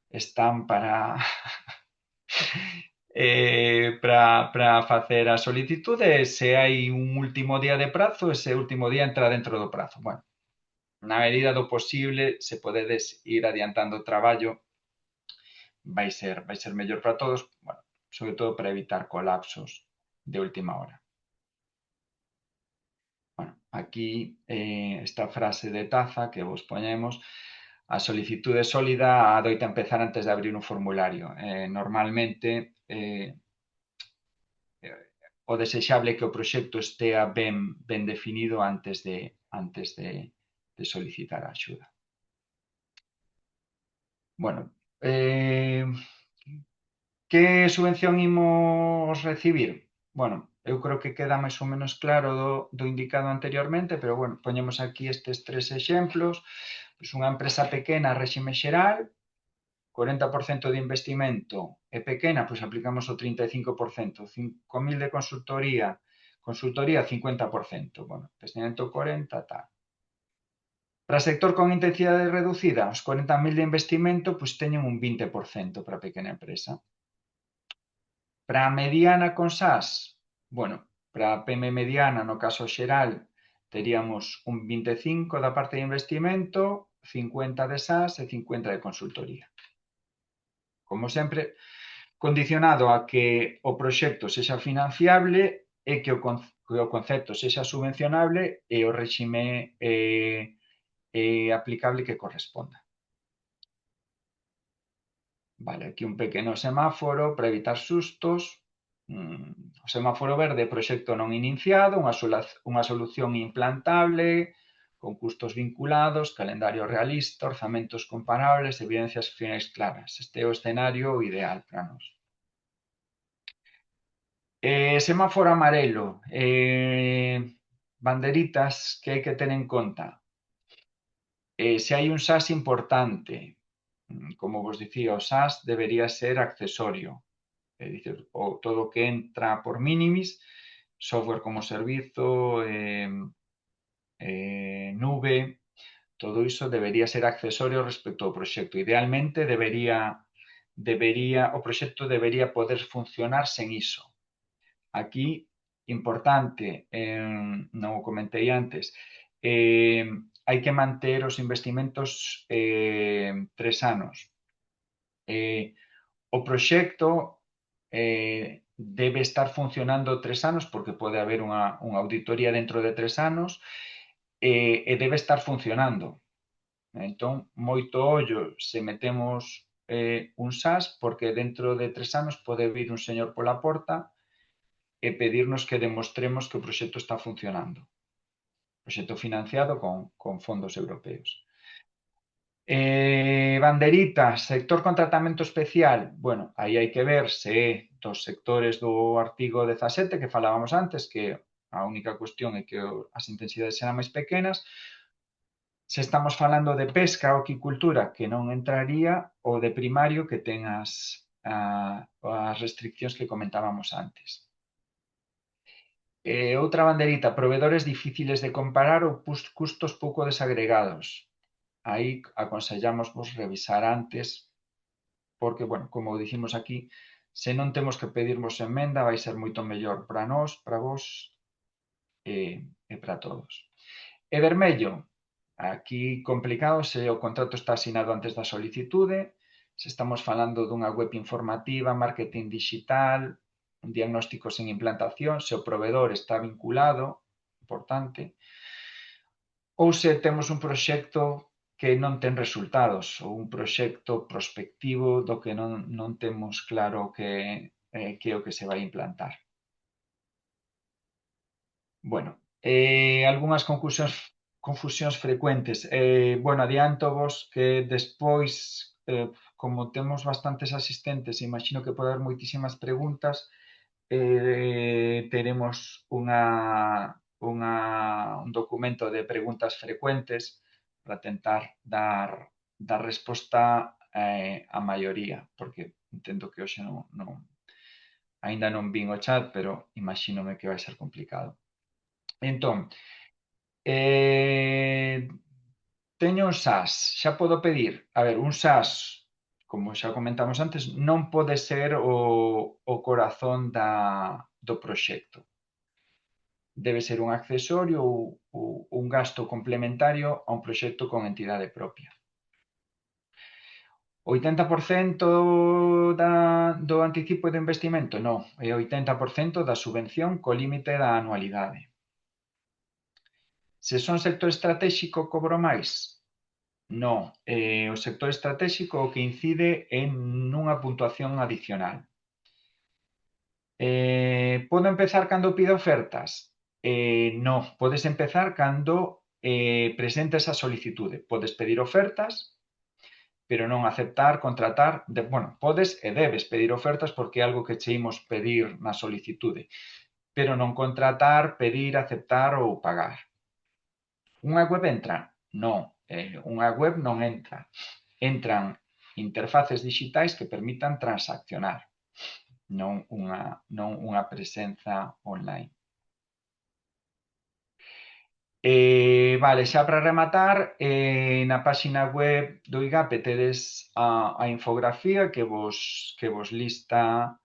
están para para facer a solicitude, se hai un último día de prazo, ese último día entra dentro do prazo. Bueno, na medida do posible, se podedes ir adiantando o traballo, vai ser mellor para todos, bueno, sobre todo para evitar colapsos de última hora. Bueno, aquí esta frase de Taza que vos poñemos: a solicitude sólida adoita empezar antes de abrir un formulario. Normalmente, o desexable é que o proxecto estea ben definido antes de solicitar a axuda. Bueno, que subvención imos recibir? Bueno, eu creo que queda máis ou menos claro do indicado anteriormente, pero bueno, poñemos aquí estes tres exemplos. Pois unha empresa pequena, réxime xeral, 40% de investimento é pequena, pois aplicamos o 35%, 5.000 de consultoría 50%, bueno, investimento 40, tal. Para sector con intensidade reducida, os 40.000 de investimento pois teñen un 20% para pequena empresa. Para a mediana con SaaS, bueno, para a PME mediana, no caso xeral, teríamos un 25 da parte de investimento, 50 de SaaS e 50 de consultoría. Como sempre, condicionado a que o proxecto sexa financiable e que o concepto sexa subvencionable e o réxime aplicable que corresponda. Vale, aquí un pequeno semáforo para evitar sustos. O semáforo verde, proxecto non iniciado, unha solución implantable, con custos vinculados, calendario realista, orzamentos comparables, evidencias finais claras. Este é o escenario ideal para nós. Semáforo amarelo, banderitas que hai que ter en conta. Se hai un SaaS importante, como vos dicía, o SaaS debería ser accesorio, é dicir, todo o que entra por minimis, software como servizo, nube, todo iso debería ser accesorio respecto ao proxecto. Idealmente o proxecto debería poder funcionar sen iso. Aquí importante, non o comentei antes, hai que manter os investimentos 3 anos. O proxecto debe estar funcionando 3 anos porque pode haber unha auditoría dentro de 3 anos e debe estar funcionando. Entón, moito ollo se metemos un SaaS porque dentro de 3 anos pode vir un señor pola porta e pedirnos que demostremos que o proxecto está funcionando. Proxecto financiado con fondos europeos. Banderitas, sector con tratamento especial. Bueno, aí hai que ver se é dos sectores do artigo 17 que falábamos antes, que a única cuestión é que as intensidades serán máis pequenas. Se estamos falando de pesca ou aquicultura, que non entraría, ou de primario, que ten as restriccións que comentábamos antes. Outra banderita, proveedores difíciles de comparar ou custos pouco desagregados. Aí aconsellamos vos revisar antes, porque, bueno, como dicimos aquí, se non temos que pedirvos emenda, vai ser moito mellor para nós, para vos e para todos. E vermello, aquí complicado se o contrato está asinado antes da solicitude, se estamos falando dunha web informativa, marketing digital, un diagnóstico sen implantación, se o proveedor está vinculado, importante, ou se temos un proxecto que non ten resultados, ou un proxecto prospectivo do que non temos claro que é o que se vai implantar. Bueno, algunhas confusións frecuentes. Bueno, adianto vos que despois, como temos bastantes asistentes, imagino que pode haber moitísimas preguntas, teremos un documento de preguntas frecuentes para tentar dar resposta á maioría, porque entendo que hoxe aínda non vin o chat, pero imagínome que vai ser complicado. Entón, teño un SaaS, xa podo pedir? A ver, un SaaS, como xa comentamos antes, non pode ser o corazón do proxecto. Debe ser un accesorio ou un gasto complementario a un proxecto con entidade propia. 80% do anticipo de investimento? Non, é 80% da subvención co límite da anualidade. Se son sector estratégico, cobro máis? Non, o sector estratégico o que incide é nunha puntuación adicional. Podo empezar cando pido ofertas? Non, podes empezar cando presentes a solicitude. Podes pedir ofertas, pero non aceptar, contratar. Bueno, podes e debes pedir ofertas porque é algo que che imos pedir na solicitude, pero non contratar, pedir, aceptar ou pagar. Unha web entra? Non, unha web non entra. Entran interfaces digitais que permitan transaccionar, non unha presenza online. Vale, xa para rematar, na páxina web do IGAPE tedes a infografía que vos lista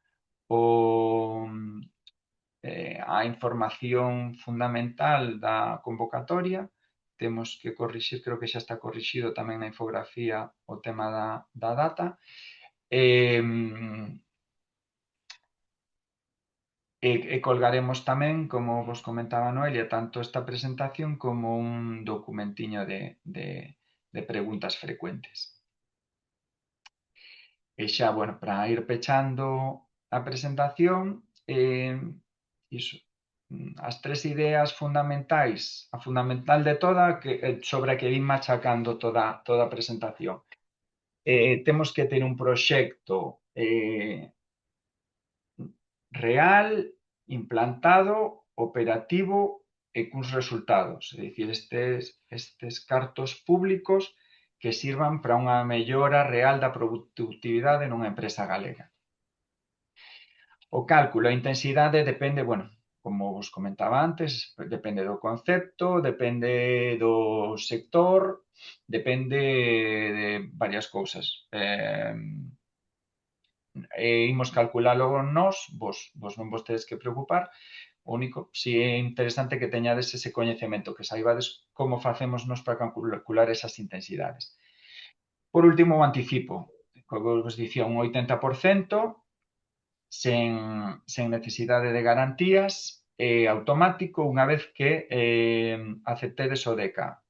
a información fundamental da convocatoria. Temos que corrixir, creo que xa está corrixido tamén na infografía o tema da data. E colgaremos tamén, como vos comentaba Noelia, tanto esta presentación como un documentiño de preguntas frecuentes. E xa, bueno, para ir pechando a presentación, iso, as 3 ideas fundamentais, a fundamental de toda, sobre a que vin machacando toda a presentación. Temos que ter un proxecto real, implantado, operativo e cuns resultados. É dicir, estes cartos públicos que sirvan para unha mellora real da productividade nunha empresa galega. O cálculo, a intensidade depende, bueno, como vos comentaba antes, depende do concepto, depende do sector, depende de varias cousas. Imos calculalo nós, vos non vos tedes que preocupar, O único, si é interesante que teñades ese coñecemento, que saibades como facemos nos para calcular esas intensidades. Por último, o anticipo, como vos dicía, un 80%, sen necesidade de garantías, automático unha vez que aceptedes o DECA.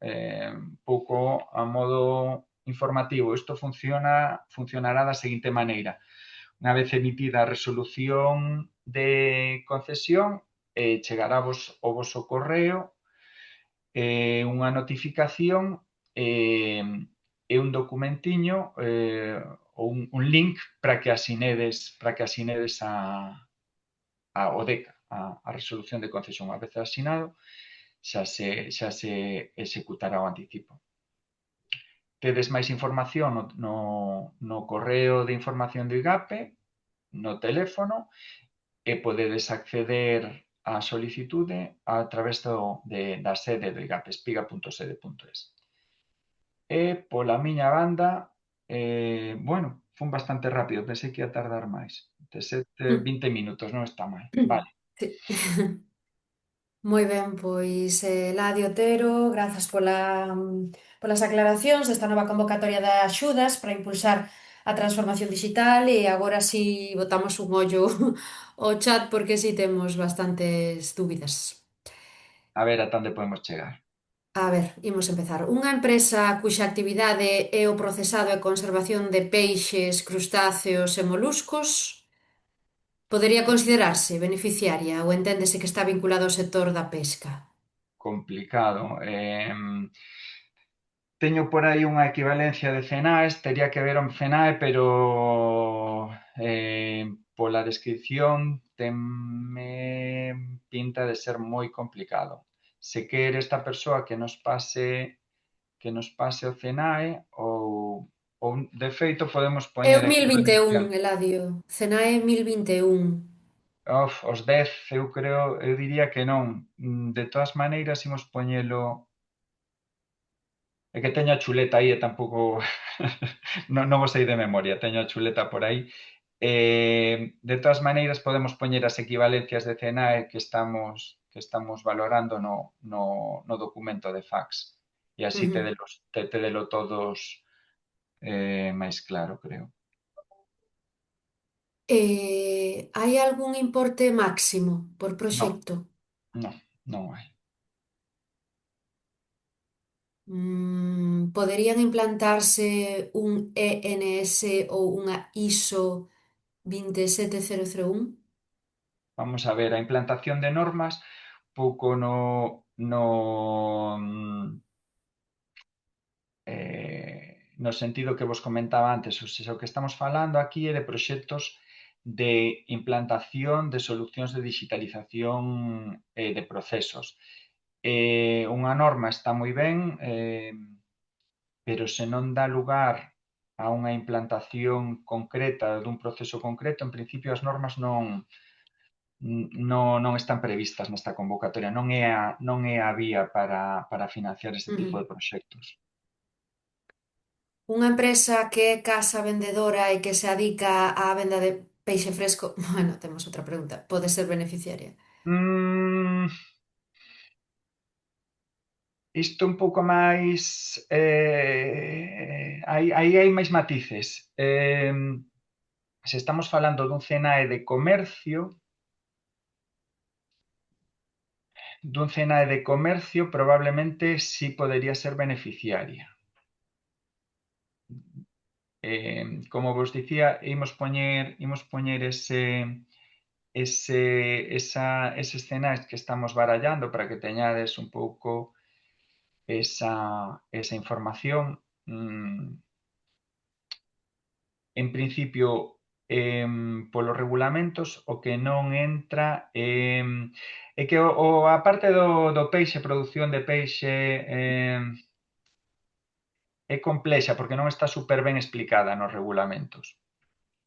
Pouco a modo informativo, isto funcionará da seguinte maneira. Unha vez emitida a resolución de concesión, chegará o voso correo unha notificación e un documentiño ou un link para que asinedes o DECA, a resolución de concesión. Unha vez asinado, xa se executará o anticipo. Tedes máis información no correo de información do IGAPE, no teléfono, e podedes acceder á solicitude a través da sede do IGAPE, espiga.sede.es. E pola miña banda, bueno, fun bastante rápido, pensei que ia tardar máis. 20 minutos, non está mal. Vale. Sí. Moi ben, pois Ladio Otero, grazas polas aclaracións desta nova convocatoria de axudas para impulsar a transformación digital e agora si botamos un ollo ao chat porque si temos bastantes dúbidas. A ver ata onde podemos chegar. A ver, imos empezar. Unha empresa cuxa actividade é o procesado e conservación de peixes, crustáceos e moluscos podería considerarse beneficiaria ou enténdese que está vinculado ao sector da pesca. Complicado. Teño por aí unha equivalencia de CENAES, tería que ver o CENAE, pero pola descripción tenme pinta de ser moi complicado. Se quere esta persoa que nos pase o CENAE ou de feito podemos É poñer o a equivalencia. 1021, Eladio. Cenae 1021. Os 10 eu diría que non. De todas maneiras imos poñelo. É que teño a chuleta aí e tampouco non o sei de memoria, teño a chuleta por aí. De todas maneiras podemos poñer as equivalencias de CENAE que estamos valorando no documento de fax e así Ujú. tedelo todos máis claro, creo. Hai algún importe máximo por Non, proxecto? non, non hai. Poderían implantarse un ENS ou unha ISO 27001? Vamos a ver, a implantación de normas pouco no sentido que vos comentaba antes, o que estamos falando aquí é de proxectos de implantación de solucións de digitalización de procesos. Unha norma está moi ben, pero se non dá lugar a unha implantación concreta dun proceso concreto, en principio as normas non están previstas nesta convocatoria, non é a vía para financiar este tipo Ujú. de proxectos. Unha empresa que é casa vendedora e que se adica á venda de peixe fresco, bueno, temos outra pregunta, pode ser beneficiaria. Mm, Isto un pouco máis, aí hai máis matices. Se estamos falando dun CNAE de comercio, probablemente sí podería ser beneficiaria. Como vos dicía, imos poñer eses CNAEs que estamos barallando para que teñades un pouco esa información. En principio, polos regulamentos, o que non entra é que a parte do peixe, produción de peixe, é complexa porque non está super ben explicada nos regulamentos.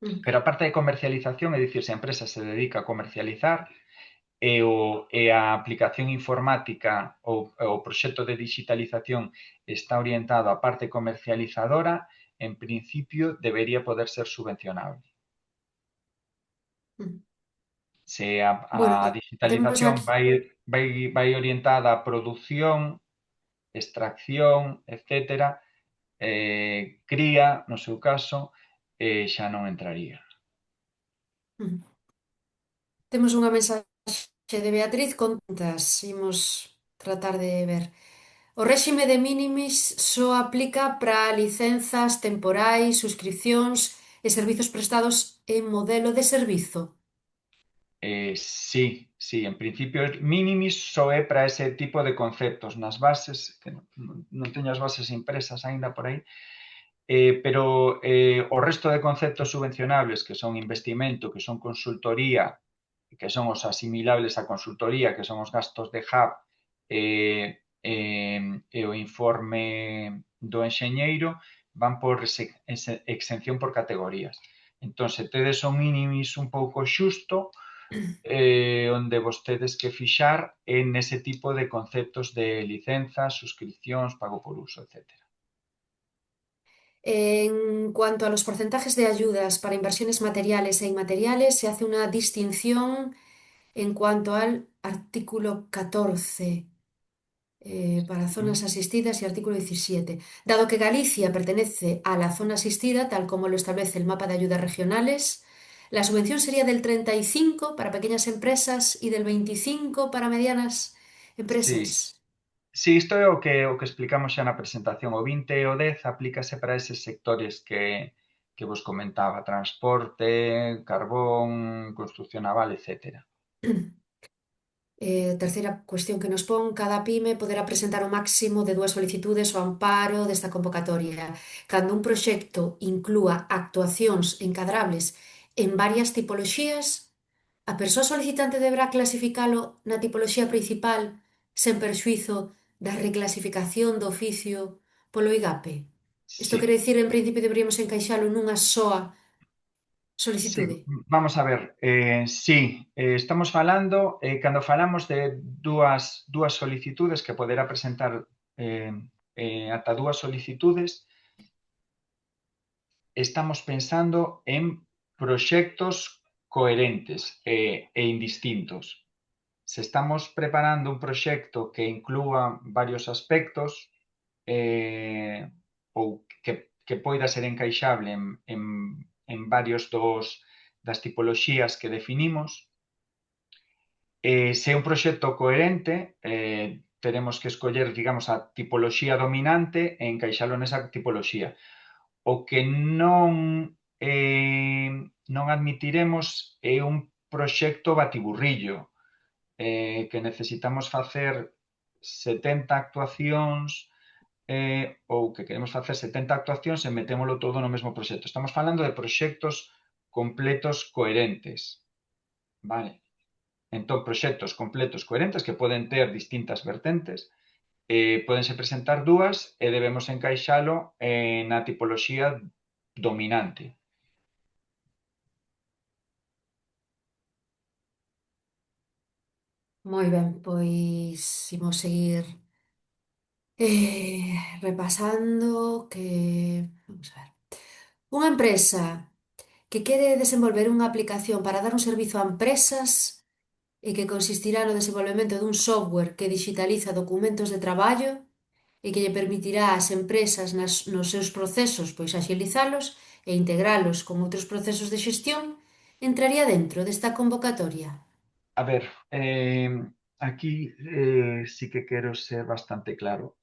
Ujú. Pero a parte de comercialización, é dicir, se a empresa se dedica a comercializar e a aplicación informática ou o proxecto de digitalización está orientado á parte comercializadora, en principio debería poder ser subvencionable. Ujú. Se Bueno, a temos digitalización aquí. vai orientada á produción, extracción, etcétera, cría, no seu caso, xa non entraría. Ujú. Temos unha mensaxe de Beatriz con preguntas. Imos tratar de ver. O réxime de minimis só aplica para licenzas temporais, suscripcións e servizos prestados en modelo de servizo. Sí, sí, en principio minimis só é para ese tipo de conceptos. Nas bases, que non teño as bases impresas aínda por aí, pero o resto de conceptos subvencionables, que son investimento, que son consultoría, que son os asimilables a consultoría, que son os gastos de hub e o informe do enxeñeiro, van por exención por categorías. Entón, se tedes o minimis un pouco xusto, onde vos tedes que fixar en ese tipo de conceptos de licenzas, suscripcións, pago por uso, etc. En cuanto a los porcentajes de ayudas para inversiones materiales e inmateriales, se hace una distinción en cuanto al artículo 14 para zonas asistidas y artículo 17. Dado que Galicia pertenece a la zona asistida, tal como lo establece el mapa de ayudas regionales, la subvención sería del 35 para pequeñas empresas y del 25 para medianas Sí, empresas. sí, isto é o que explicamos xa na presentación. O 20 e o 10 aplícase para eses sectores que vos comentaba, transporte, carbón, construcción naval, etcétera. Terceira cuestión que nos pon, cada pyme poderá presentar o máximo de 2 solicitudes ao amparo desta convocatoria. Cando un proxecto inclúa actuacións encadrables en varias tipoloxías, a persoa solicitante deberá clasificalo na tipoloxía principal sen perxuízo da reclasificación do oficio polo IGAPE. Isto Sí, quere dicir, en principio, deberíamos encaixalo nunha soa sí, solicitude. vamos a ver. Sí, estamos falando, cando falamos de dúas solicitudes que poderá presentar eh, ata dúas solicitudes, estamos pensando en proxectos coherentes e indistintos. Se estamos preparando un proxecto que inclúa varios aspectos ou que poida ser encaixable en varios das tipoloxías que definimos, se é un proxecto coherente, teremos que escoller, digamos, a tipoloxía dominante e encaixalo nesa tipoloxía. O que non admitiremos é un proxecto batiburrillo, que necesitamos facer 70 actuacións ou que queremos facer 70 actuacións e metémolo todo no mesmo proxecto. Estamos falando de proxectos completos coherentes, vale? Entón, proxectos completos coherentes que poden ter distintas vertentes, podense presentar dúas e debemos encaixalo na tipoloxía dominante. Moi ben, pois imos seguir repasando que... Vamos a ver. Unha empresa que quere desenvolver unha aplicación para dar un servizo a empresas e que consistirá no desenvolvemento dun software que digitaliza documentos de traballo e que lle permitirá ás empresas nos seus procesos pois axilizalos e integralos con outros procesos de xestión, entraría dentro desta convocatoria. A ver, aquí sí que quero ser bastante claro.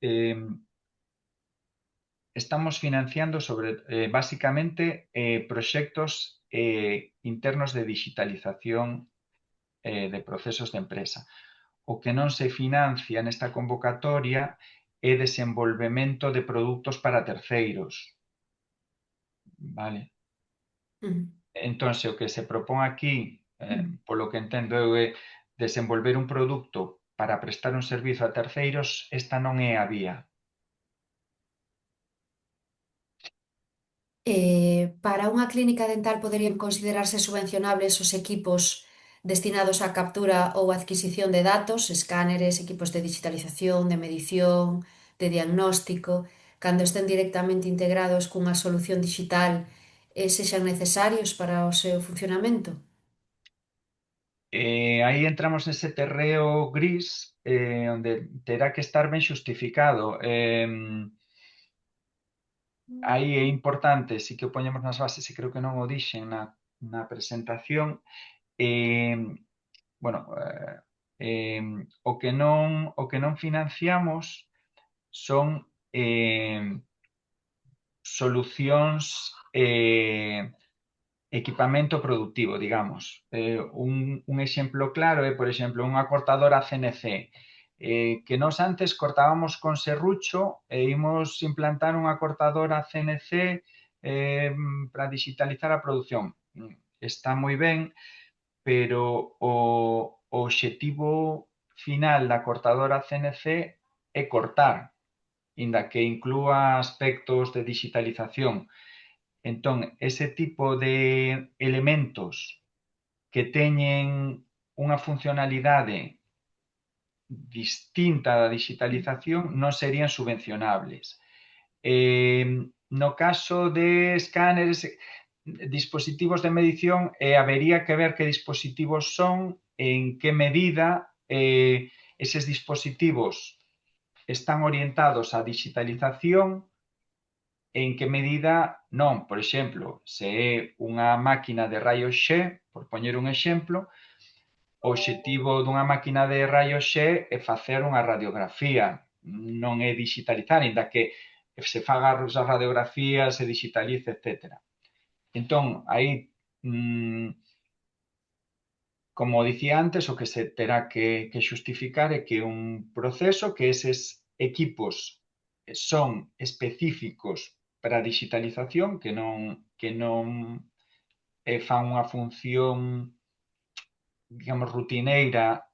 Estamos financiando básicamente proxectos internos de digitalización de procesos de empresa. O que non se financia nesta convocatoria é desenvolvemento de produtos para terceiros, vale? Mm. Entón, se o que se propón aquí, polo que entendo eu, é desenvolver un produto para prestar un servizo a terceiros, esta non é a vía. Para unha clínica dental poderían considerarse subvencionables os equipos destinados á captura ou adquisición de datos, escáneres, equipos de digitalización, de medición, de diagnóstico, cando estén directamente integrados cunha solución digital e sexan necesarios para o seu funcionamento. Aí entramos nese terreo gris onde terá que estar ben xustificado. Aí é importante, si que o poñemos nas bases, e creo que non o dixen na presentación, eh, bueno, o que non financiamos son solucións equipamento productivo, digamos. Un exemplo claro é, por exemplo, unha cortadora CNC, que nós antes cortábamos con serrucho e imos implantar unha cortadora CNC para digitalizar a produción. Está moi ben, pero o obxectivo final da cortadora CNC é cortar, inda que inclúa aspectos de digitalización. Entón, ese tipo de elementos que teñen unha funcionalidade distinta da digitalización non serían subvencionables. No caso de escáneres, dispositivos de medición, habería que ver que dispositivos son, en que medida eses dispositivos están orientados á digitalización, en que medida non. Por exemplo, se é unha máquina de raios X, por poñer un exemplo, o obxectivo dunha máquina de raios X é facer unha radiografía, non é digitalizar, inda que se faga as radiografías, se digitalice, etc. Entón, aí, como dicía antes, o que se terá que xustificar é que un proceso, que eses equipos son específicos para a digitalización, que non fan unha función, digamos, rutineira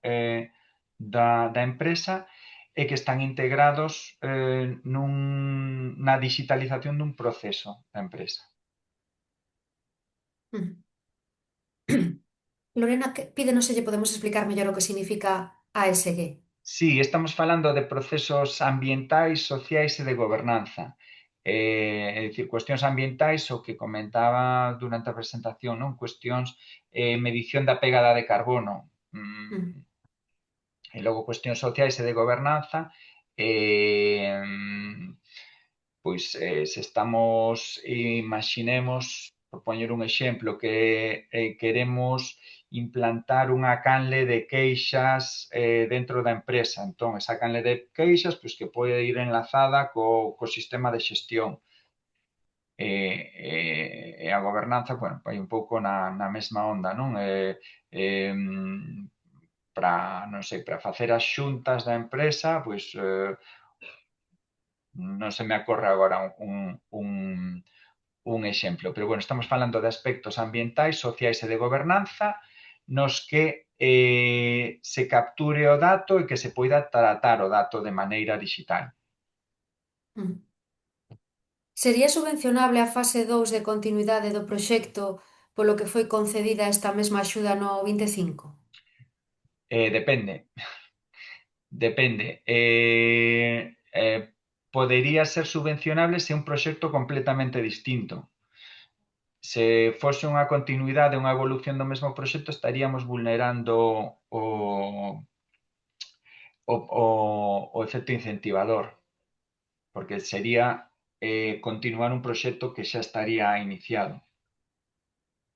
da empresa, e que están integrados na digitalización dun proceso da empresa. Ujú. Lorena pídenos se lle podemos explicar mellor o que significa ASG. Sí, estamos falando de procesos ambientais, sociais e de gobernanza. É dicir, cuestións ambientais, o que comentaba durante a presentación, non? Cuestións, medición da pegada de carbono. Mm. E logo cuestións sociais e de gobernanza, pois se estamos, imaginemos, por poñer un exemplo, que queremos implantar unha canle de queixas dentro da empresa. Entón, esa canle de queixas, pois que pode ir enlazada co sistema de xestión. E a gobernanza, bueno, vai un pouco na mesma onda, non? Para, non sei, para facer as xuntas da empresa, pois non se me ocorre agora un exemplo, pero bueno, estamos falando de aspectos ambientais, sociais e de gobernanza nos que se capture o dato e que se poida tratar o dato de maneira digital. Mm. Sería subvencionable a fase 2 de continuidade do proxecto polo que foi concedida esta mesma axuda no 25? Depende, depende. Podería ser subvencionable se é un proxecto completamente distinto. Se fose unha continuidade, unha evolución do mesmo proxecto, estaríamos vulnerando o, o efecto incentivador, porque sería continuar un proxecto que xa estaría iniciado.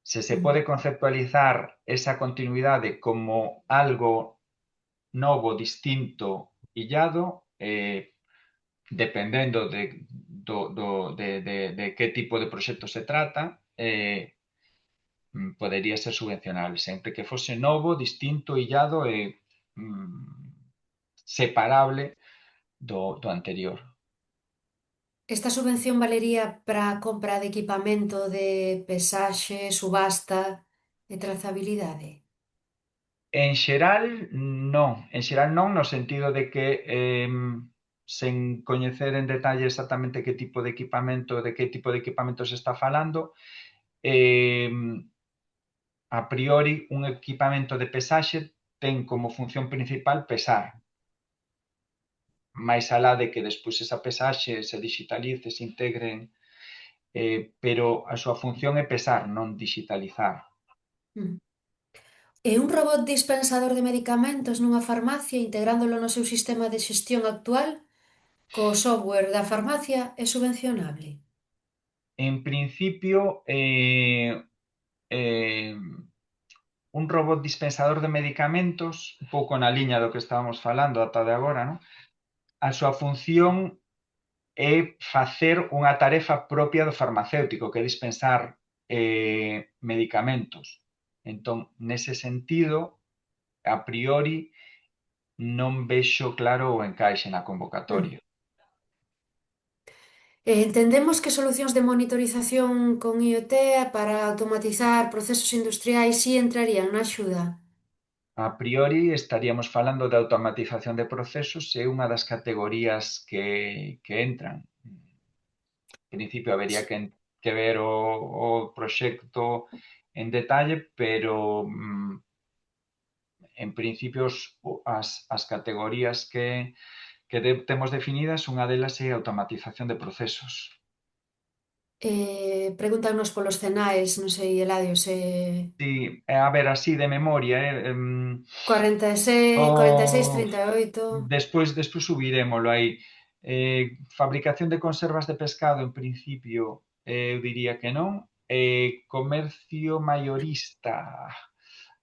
Se Mm. pode conceptualizar esa continuidade como algo novo, distinto, illado, dependendo de que tipo de proxecto se trata, podería ser subvencionable, sempre que fose novo, distinto, illado e separable do anterior. Esta subvención valería para a compra de equipamento de pesaxe, subasta e trazabilidade? En xeral non, no sentido de que sen coñecer en detalle exactamente que tipo de equipamento, de que tipo de equipamento se está falando, eh, a priori un equipamento de pesaxe ten como función principal pesar, máis alá de que despois esa pesaxe se digitalice, se integren, pero a súa función é pesar, non digitalizar. Mm. E un robot dispensador de medicamentos nunha farmacia integrándolo no seu sistema de xestión actual co software da farmacia é subvencionable. En principio, eh, un robot dispensador de medicamentos, un pouco na liña do que estábamos falando ata de agora, non? A súa función é facer unha tarefa propia do farmacéutico, que é dispensar medicamentos. Entón, nese sentido, a priori, non vexo claro o encaixe na Mm. convocatoria. Entendemos que solucións de monitorización con IoT para automatizar procesos industriais si entrarían na axuda. A priori, estaríamos falando de automatización de procesos e unha das categorías que entran. En principio, habería que ver o proxecto en detalle, pero en principio as categorías que temos definidas, unha delas é a automatización de procesos. Pregúntanos polos CENAES, non sei, Eladio, se Sí, a ver, así de memoria, 46, 46, o 38. despois subirémolo aí. Fabricación de conservas de pescado, en principio, eu diría que non. Comercio maiorista,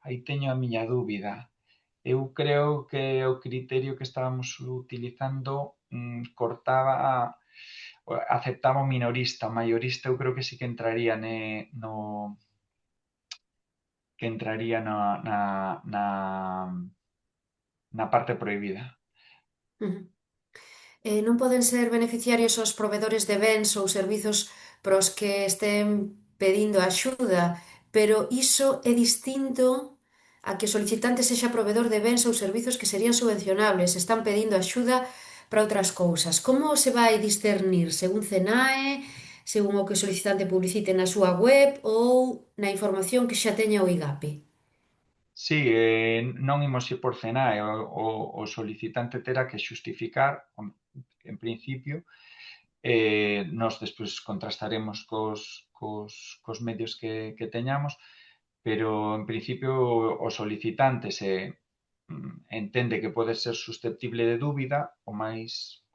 aí teño a miña dúbida. Eu creo que o criterio que estábamos utilizando aceptaba o minorista. O maiorista eu creo que sí que entraría na parte prohibida. Ujú. Non poden ser beneficiarios os provedores de bens ou servizos pros que estén pedindo axuda, pero iso é distinto a que o solicitante sexa provedor de bens ou servizos que serían subvencionables, están pedindo axuda para outras cousas. Como se vai discernir? Según CENAE, según o que o solicitante publicite na súa web ou na información que xa teña o IGAPE? Sí, non imos ir por CENAE, o solicitante terá que xustificar, en principio, nós despois contrastaremos cos medios que teñamos, pero en principio o solicitante se entende que pode ser susceptible de dúbida, o máis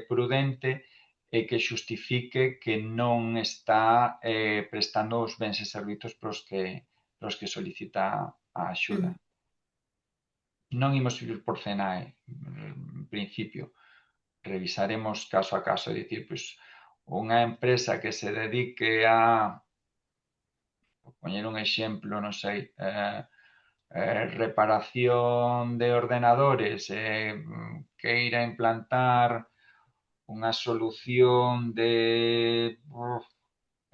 prudente é que xustifique que non está prestando os bens e servizos pros que solicita a axuda. Mm. Non imos ir por CENAE, en principio. Revisaremos caso a caso, é dicir, pois, unha empresa que se dedique a, por poñer un exemplo, non sei, reparación de ordenadores, queira implantar unha solución de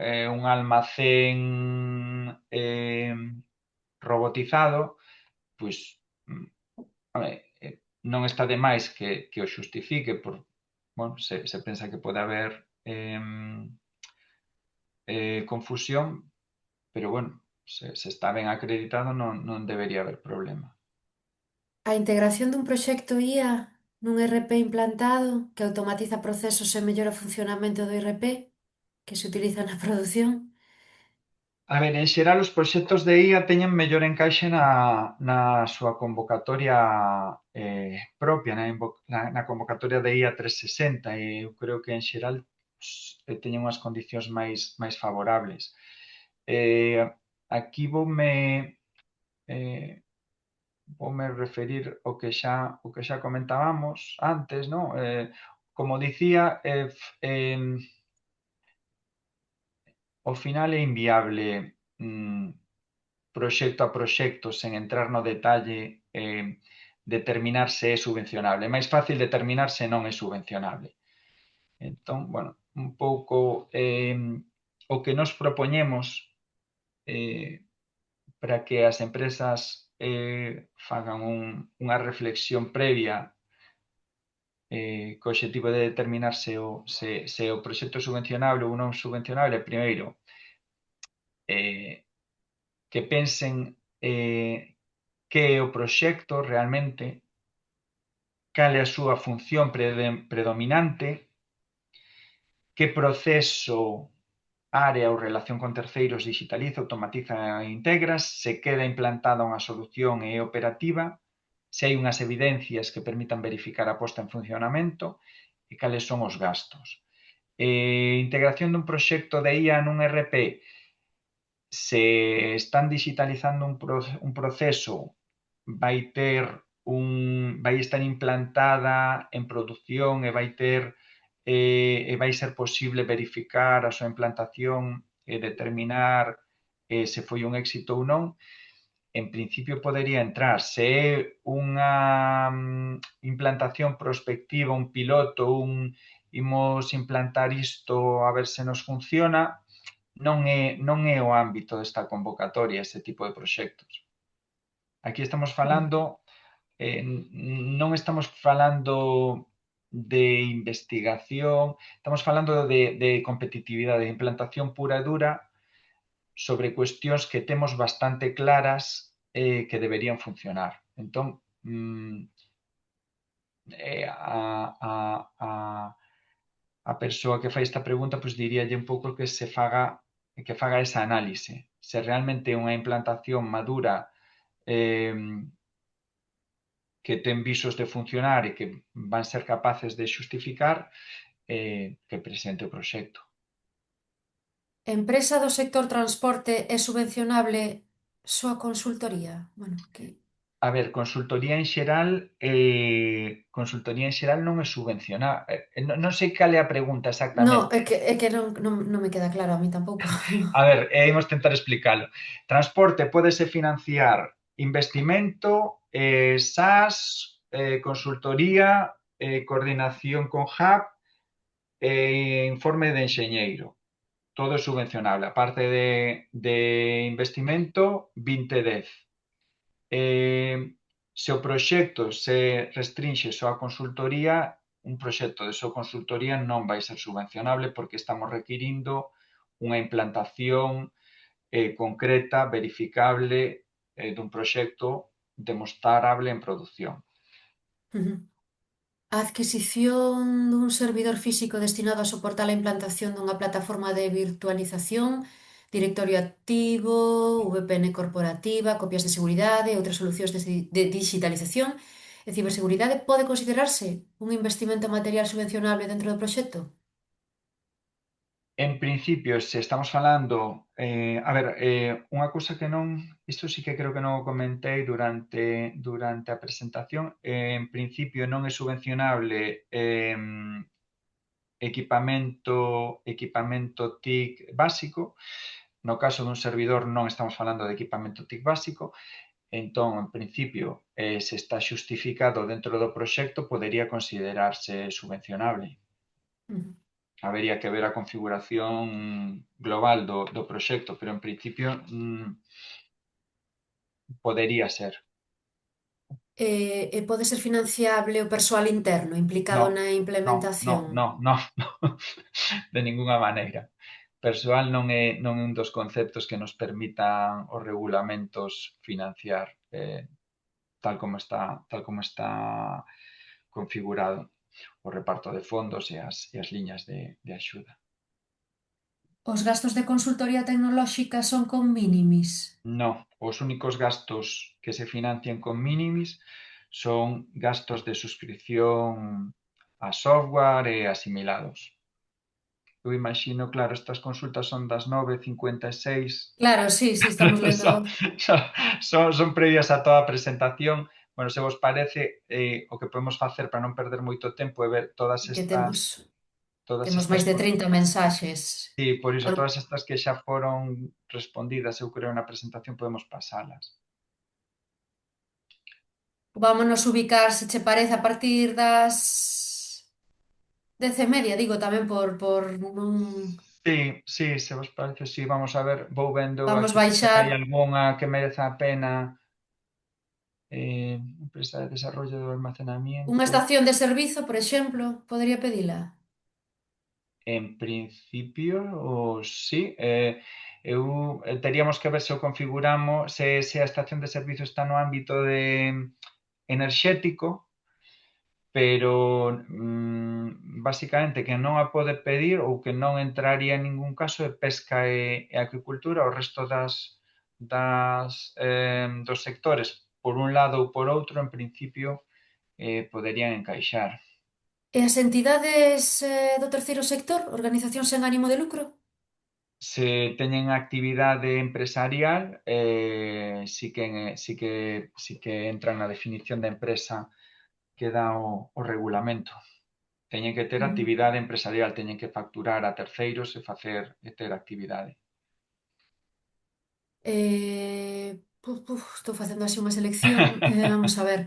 un almacén eh, robotizado, pois non está de máis que o xustifique bueno, se pensa que pode haber confusión, pero bueno, se está ben acreditado non debería haber problema. A integración dun proxecto IA nun ERP implantado que automatiza procesos e mellora o funcionamento do ERP que se utiliza na produción. A ver, en xeral os proxectos de IA teñen mellor encaixe na súa convocatoria propia, na convocatoria de IA 360, e eu creo que en xeral teñen unhas condicións máis favorables. Aquí eh, voume referir o que xa comentábamos antes, non? Como dicía, ao final é inviable proxecto a proxecto, sen entrar no detalle, determinar se é subvencionable. É máis fácil determinar se non é subvencionable. Entón, bueno, un pouco o que nos propoñemos para que as empresas fagan unha reflexión previa co obxectivo de determinar se o proxecto é subvencionable ou non subvencionable, primeiro, que pensen que é o proxecto realmente, cal é a súa función predominante, que proceso área ou relación con terceiros digitaliza, automatiza e integra, se queda implantada unha solución e é operativa, se hai unhas evidencias que permitan verificar a posta en funcionamento e cales son os gastos. Integración dun proxecto de IA nun ERP, se están digitalizando un proceso, vai estar implantada en produción e vai ser posible verificar a súa implantación e determinar se foi un éxito ou non. En principio podería entrar. Se é unha implantación prospectiva, un piloto, imos implantar isto a ver se nos funciona, non é o ámbito desta convocatoria ese tipo de proxectos. Aquí estamos falando, non estamos falando de investigación, estamos falando de competitividade, de implantación pura e dura sobre cuestións que temos bastante claras que deberían funcionar. Entón, a persoa que fai esta pregunta, pois diríalle un pouco que faga esa análise. Se realmente é unha implantación madura eh, que ten visos de funcionar e que van ser capaces de xustificar, que presente o proxecto. Empresa do sector transporte é subvencionable só a consultoría? Bueno, que... A ver, consultoría en xeral non é subvencionada. Non sei cal é a pregunta No, exactamente. é que non me queda claro a mí tampouco. A ver, imos tentar explicalo. Transporte pódese financiar investimento, SaaS, consultoría, coordinación con hub, informe de enxeñeiro. Todo é subvencionable. A parte de investimento, 20/10. Se o proxecto se restrinxe só a consultoría, un proxecto de só consultoría non vai ser subvencionable porque estamos requirindo unha implantación concreta, verificable dun proxecto demostrable en produción. A adquisición dun servidor físico destinado a soportar a implantación dunha plataforma de virtualización, directorio activo, VPN corporativa, copias de seguridade e outras solucións de digitalización e ciberseguridade pode considerarse un investimento material subvencionable dentro do proxecto? En principio, se estamos falando, a ver, unha cousa que non, isto sí que creo que non o comentei durante a presentación, en principio non é subvencionable equipamento TIC básico. No caso dun servidor non estamos falando de equipamento TIC básico, entón, en principio, se está xustificado dentro do proxecto, podería considerarse subvencionable. Ujú. Habería que ver a configuración global do proxecto, pero en principio podería ser. E pode ser financiable o persoal interno implicado No, na no, no, implementación? no, no, de ningunha maneira. Persoal non é un dos conceptos que nos permitan os regulamentos financiar tal como está configurado o reparto de fondos e as liñas de axuda. Os gastos de consultoría tecnolóxica son con minimis? No, os únicos gastos que se financian con minimis son gastos de suscripción a software e asimilados. Eu imagino, claro, estas consultas son das 9:56. Claro, sí, sí, estamos lendo. son, son previas a toda a presentación. Bueno, se vos parece, o que podemos facer para non perder moito tempo é ver todas Que estas temos todas temos estas máis de 30 consultas. mensaxes. Sí, por iso, Por- todas estas que xa foron respondidas, eu creo, na presentación podemos pasalas. Vámonos ubicar, se che parece, a partir das 10:30, digo tamén por non... Sí, sí, se vos parece, sí, vamos a ver, vou vendo Vamos aquí se baixar hai algunha que mereza a pena, empresa de desarrollo do unha almacenamiento. estación de servizo, por exemplo, podería pedila. En principio, sí, eu teríamos que ver se o configuramos, se a estación de servizo está no ámbito de enerxético, pero basicamente que non a pode pedir ou que non entraría en ningún caso é pesca e agricultura, o resto dos sectores, por un lado ou por outro, en principio, poderían encaixar. E as entidades do terceiro sector, organizacións sen ánimo de lucro? Se teñen actividade empresarial, sí que entran na definición de empresa que dá o regulamento. Teñen que ter Ujú. actividade empresarial, teñen que facturar a terceiros e ter actividade. Estou facendo así unha selección. Vamos a ver.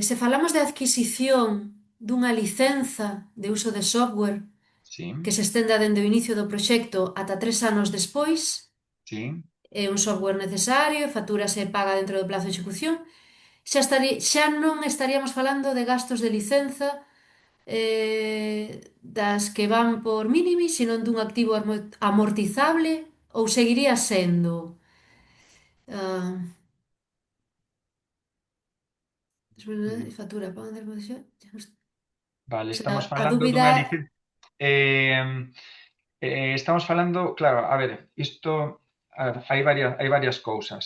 Se falamos de adquisición dunha licenza de uso de software Sí, que se estenda dende o inicio do proxecto ata 3 anos despois, sí, é un software necesario e factúrase e paga dentro do plazo de execución, xa non estaríamos falando de gastos de licenza das que van por minimis, sino dun activo amortizable ou seguiría sendo ah, factura, paga de reposición. vale, O sea, estamos a falando dúbida. dunha licencia. Estamos falando, claro, a ver, isto, a ver, hai varias cousas.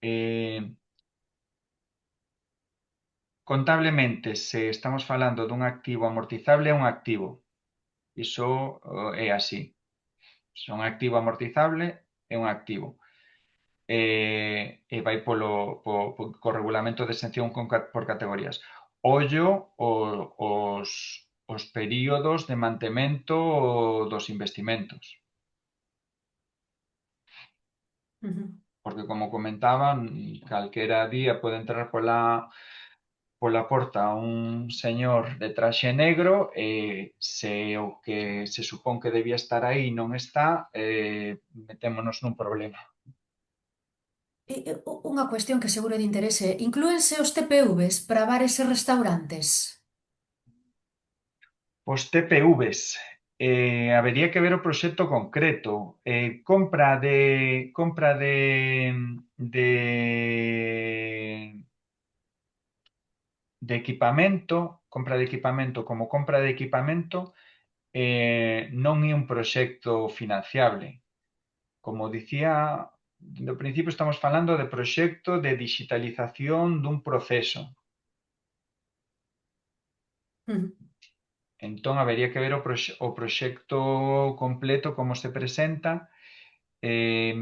Eh, Contablemente, se estamos falando dun activo amortizable, é un activo. Iso é así. Se é un activo amortizable, é un activo. E vai co regulamento de exención por categorías. Ollo os períodos de mantemento dos investimentos. Ujú. Porque, como comentaban, calquera día pode entrar pola porta un señor de traxe negro e se o que se supón que debía estar aí non está, metémonos nun problema. Unha cuestión que seguro é de interese. Inclúense os TPVs para bares e restaurantes? Os TPVs, habería que ver o proxecto concreto. Compra de, de equipamento, compra de equipamento como compra de equipamento, non é un proxecto financiable. Como dicía, no principio estamos falando de proxecto de digitalización dun proceso. Ujú. Entón, habería que ver o proxecto completo, como se presenta, eh,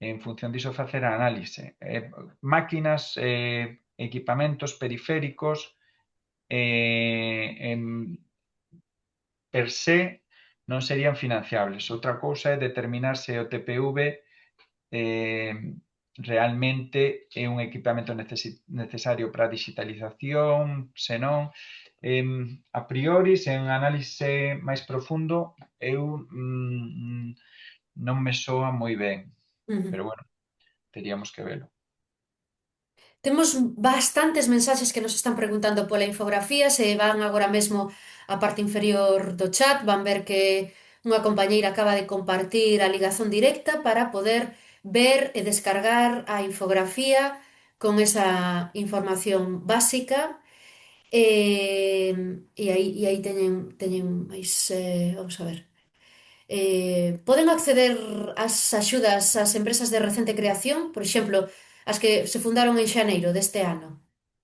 en función diso facer a análise. Máquinas, equipamentos periféricos, en, per se non serían financiables. Outra cousa é determinar se o TPV eh, realmente é un equipamento necesario para a digitalización, se non, a priori, sen análise máis profundo, eu non me soa moi ben, Ujú. pero bueno, teríamos que velo. Temos bastantes mensaxes que nos están preguntando pola infografía, se van agora mesmo á parte inferior do chat, van ver que unha compañeira acaba de compartir a ligazón directa para poder ver e descargar a infografía con esa información básica. E aí teñen máis, vamos a ver. Poden acceder ás axudas ás empresas de recente creación, por exemplo, as que se fundaron en xaneiro deste ano.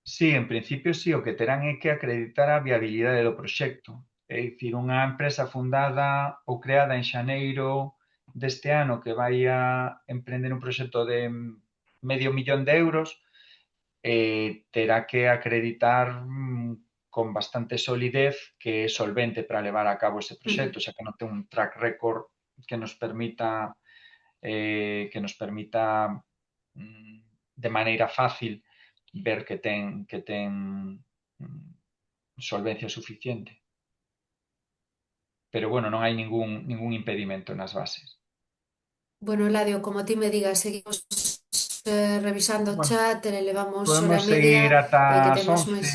Sí, en principio sí, o que terán é que acreditar a viabilidade do proxecto. É dicir, unha empresa fundada ou creada en xaneiro deste ano que vai a emprender un proxecto de medio millón de euros, terá que acreditar con bastante solidez que é solvente para levar a cabo ese Ujú. proxecto, xa que non ten un track record que nos permita de maneira fácil ver que ten solvencia suficiente. Pero bueno, non hai ningún impedimento nas bases. Bueno, Eladio, como ti me digas, seguimos revisando o Bueno, chat, levamos hora podemos e media, seguir ata que as temos 11, máis.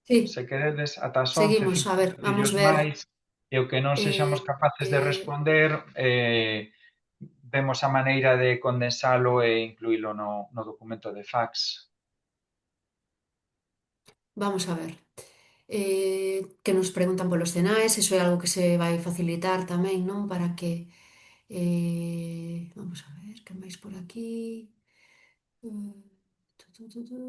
Sí, se queredes, ata as 11, seguimos, 5 a ver, vamos minutillos ver. máis, e o que non eh, sexamos capaces de eh, responder, vemos a maneira de condensalo e incluílo no documento de fax. Vamos a ver. Que nos preguntan polos cenais, iso é algo que se vai facilitar tamén, non? Para que... vamos a ver, que máis por aquí? Mm, tu, tu, tu, tu.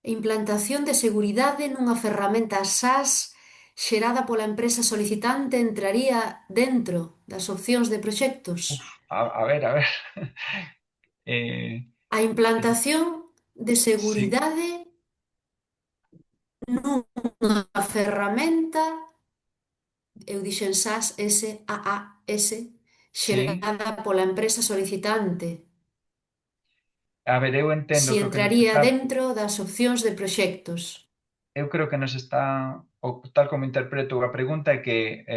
Implantación de seguridade nunha ferramenta SaaS xerada pola empresa solicitante entraría dentro das opcións de proxectos. Uf, a ver, a ver. Eh, A implantación de sí, seguridade nunha ferramenta, eu dixen SaaS, S-A-A-S, sí. xerada pola empresa solicitante, A ver, eu si entendo que o que nos entraría está, dentro das opcións de proxectos. eu creo que nos está, ou tal como interpreto a pregunta, é que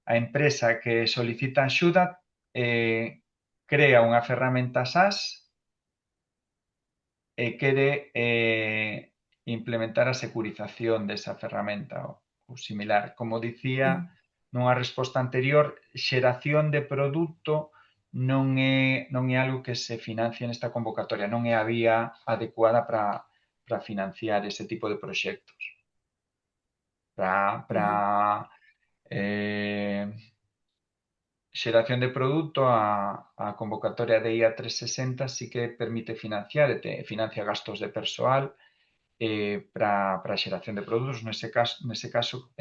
a empresa que solicita axuda crea unha ferramenta SaaS e quere implementar a securización desa ferramenta ou similar. Como dicía Mm. nunha resposta anterior, xeración de produto non é algo que se financie nesta convocatoria, non é a vía adecuada para financiar ese tipo de proxectos. Ujú. Para eh, xeración de produto, a convocatoria de IA 360 sí que permite financiar, financia gastos de persoal para a xeración de produtos, nese caso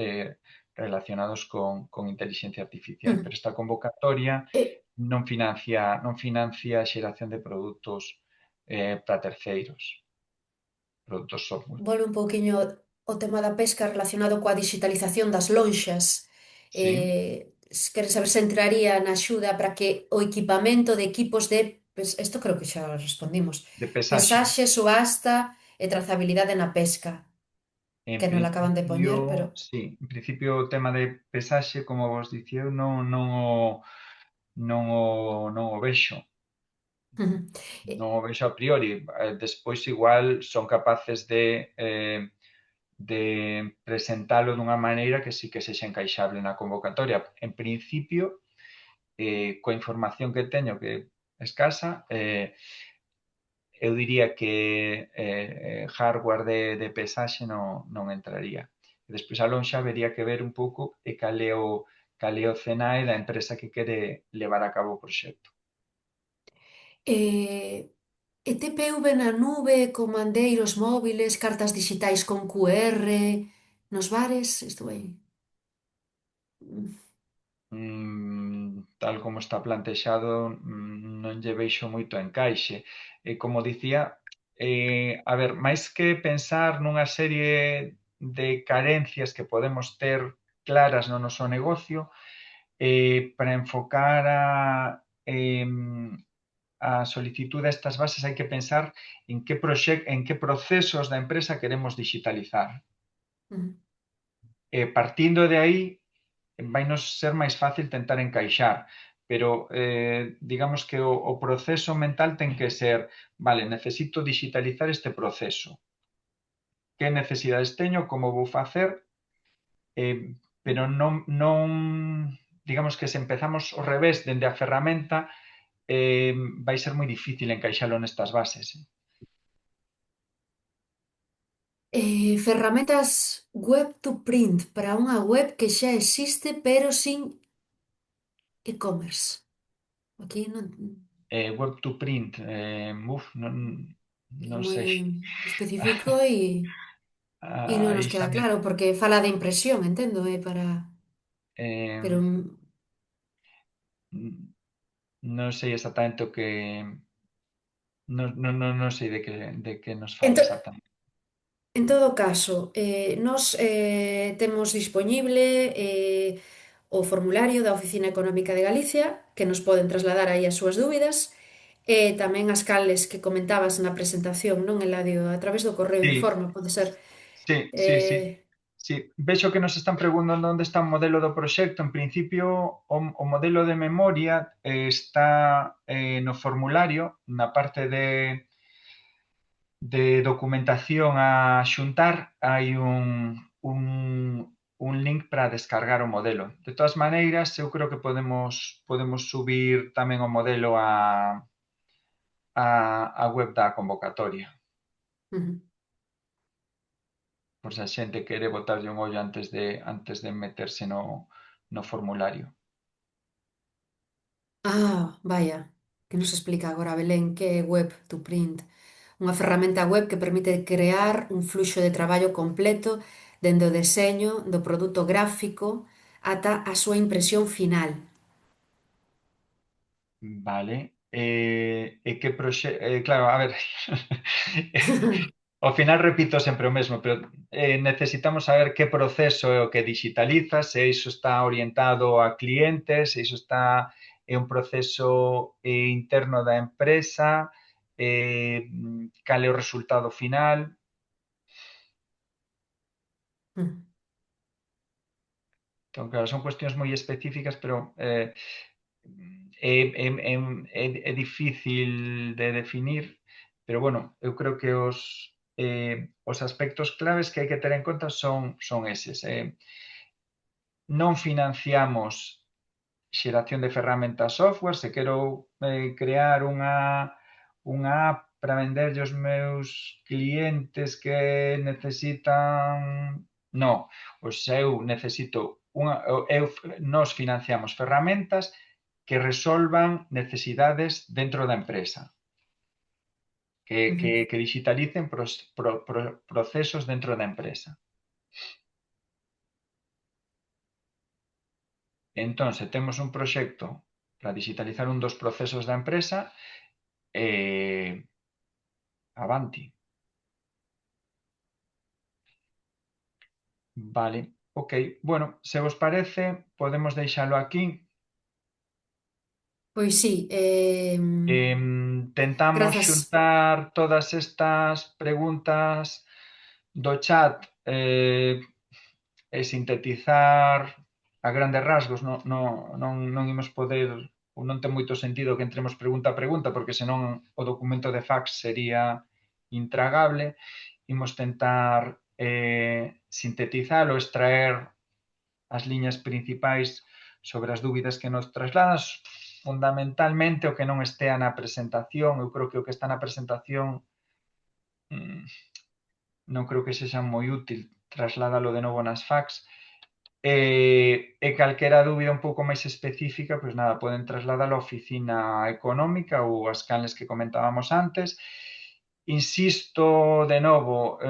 relacionados con inteligencia artificial. Mm. Pero esta convocatoria E, non financia a xeración de produtos para terceiros, produtos software. volve un pouquiño o tema da pesca relacionado coa digitalización das lonxas. Sí, Queres saber se entraría na axuda para que o equipamento de equipos de... Isto creo que xa respondimos. de pesaxe. Pesaxe, subasta e trazabilidade na pesca, En que non la acaban de poñer, pero... principio, sí, en principio o tema de pesaxe, como vos dicía, eu non o vexo. Ujú. Non o vexo a priori. Despois igual son capaces de presentalo dunha maneira que sí que sexa encaixable na convocatoria. En principio, coa información que teño que é escasa, eu diría que hardware de pesaxe non entraría. E despois a lonxa habería que ver un pouco cal é o CNAE da empresa que quere levar a cabo o proxecto. Eh, e TPV na nube, comandeiros móviles, cartas digitais con QR, nos bares, isto é... Tal como está plantexado, non lle veixo moito encaixe. E como dicía, a ver, máis que pensar nunha serie de carencias que podemos ter claras no noso negocio, para enfocar a solicitud destas bases hai que pensar en que procesos da empresa queremos digitalizar. Ujú. Partindo de aí, vai nos ser máis fácil tentar encaixar, pero digamos que o proceso mental ten que ser, vale, necesito digitalizar este proceso. Que necesidades teño, como vou facer, eh, pero non, digamos que se empezamos ao revés dende a ferramenta, vai ser moi difícil encaixalo nestas bases. Ferramentas web to print para unha web que xa existe pero sin e-commerce. Aquí non Web to print, é non moi sei. específico e non Aí nos xa queda me, claro porque fala de impresión, entendo, é para eh, pero non sei exactamente o que, non sei de que nos en, fala exactamente. en todo caso, nos temos dispoñible o formulario da Oficina Económica de Galicia que nos poden trasladar aí as súas dúbidas e tamén as cales que comentabas na presentación, non, Eladio? A través do correo Sí, informa, pode ser. sí, sí, sí. Eh, Sí, vexo que nos están preguntando onde está o modelo do proxecto. En principio, o modelo de memoria está no formulario, na parte de documentación a xuntar, hai un link para descargar o modelo. De todas maneiras, eu creo que podemos subir tamén o modelo a web da convocatoria. ujú. por se a xente quere botarlle un ollo antes de meterse no formulario. Ah, vaya, que nos explica agora Belén que é Web to Print. Unha ferramenta web que permite crear un fluxo de traballo completo dende o deseño do produto gráfico ata a súa impresión final. Vale. E que claro, a ver, ao final repito sempre o mesmo, pero necesitamos saber que proceso é o que digitaliza, se iso está orientado a clientes, se iso está é un proceso interno da empresa, cal é o resultado final. Mm. Entón, claro, son cuestións moi específicas, pero é, é, é, é difícil de definir, pero bueno, eu creo que os aspectos claves que hai que ter en conta son eses. Non financiamos xeración de ferramentas software, se quero crear unha app para venderlle aos meus clientes que necesitan. No, se eu necesito nos financiamos ferramentas que resolvan necesidades dentro da empresa, Ujú. que digitalicen procesos dentro da empresa. Entón, se temos un proxecto para digitalizar un dos procesos da empresa, eh, avanti. Vale, ok. Bueno, se vos parece, podemos deixalo aquí. Pois sí, Tentamos grazas. xuntar todas estas preguntas do chat e sintetizar a grandes rasgos. Non imos poder, ou non ten moito sentido que entremos pregunta a pregunta, porque senón o documento de fax sería intragable. Imos tentar sintetizalo, extraer as liñas principais sobre as dúbidas que nos trasladas, fundamentalmente o que non estea na presentación. Eu creo que o que está na presentación mm, non creo que sexa moi útil trasládalo de novo nas fax. E calquera dúbida un pouco máis específica, pois nada, poden trasladalo á oficina económica ou as canles que comentábamos antes. Insisto de novo,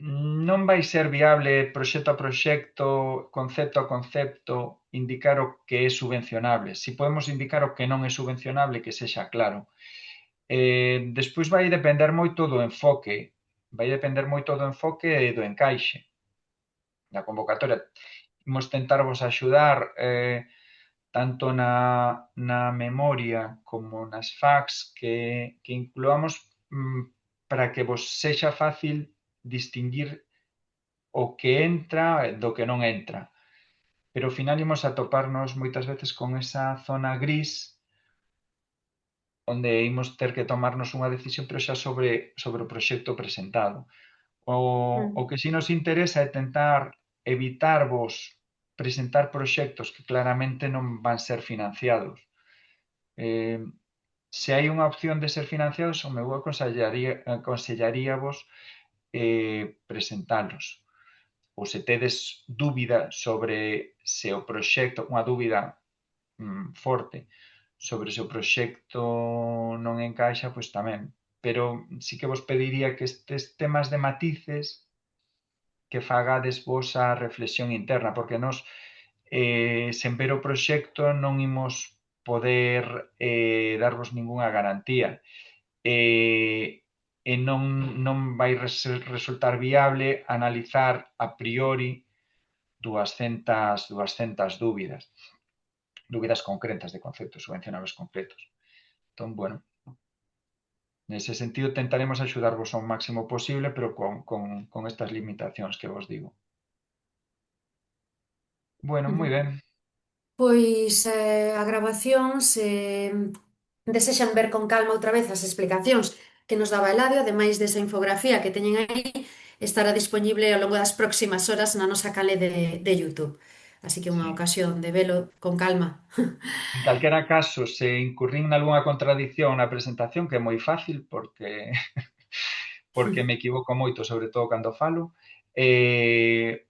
non vai ser viable proxecto a proxecto, concepto a concepto, indicar o que é subvencionable. Si podemos indicar o que non é subvencionable, que sexa claro. Despois vai depender moito do enfoque, vai depender moito do enfoque e do encaixe da convocatoria. Imos tentarvos axudar tanto na memoria como nas fax que incluamos para que vos sexa fácil distinguir o que entra do que non entra. Pero ao final imos atoparnos moitas veces con esa zona gris onde imos ter que tomarnos unha decisión pero xa sobre o proxecto presentado. O Mm. que si nos interesa é tentar evitarvos presentar proxectos que claramente non van ser financiados. Eh, se hai unha opción de ser financiados, o meu aconsellaríavos presentalos. Ou se tedes dúbida sobre se o proxecto, unha dúbida forte, sobre se o proxecto non encaixa, pois tamén. Pero sí que vos pediría que estes temas de matices que fagades vos a reflexión interna, porque nós, sen ver o proxecto, non imos poder darvos ningunha garantía. Eh, e non vai resultar viable analizar a priori 200 dúbidas, dúbidas concretas de conceptos subvencionables concretos. Entón, bueno, nese sentido tentaremos axudarvos ao máximo posible, pero con estas limitacións que vos digo. Bueno, moi Ujú. ben. Pois a gravación, se desexan ver con calma outra vez as explicacións que nos daba Eladio, ademais desa infografía que teñen aí, estará disponible ao longo das próximas horas na nosa canle de YouTube. Así que unha Sí. ocasión de velo con calma. En calquera caso, se incurrín nalgunha contradición na presentación, que é moi fácil, porque porque me equivoco moito, sobre todo cando falo,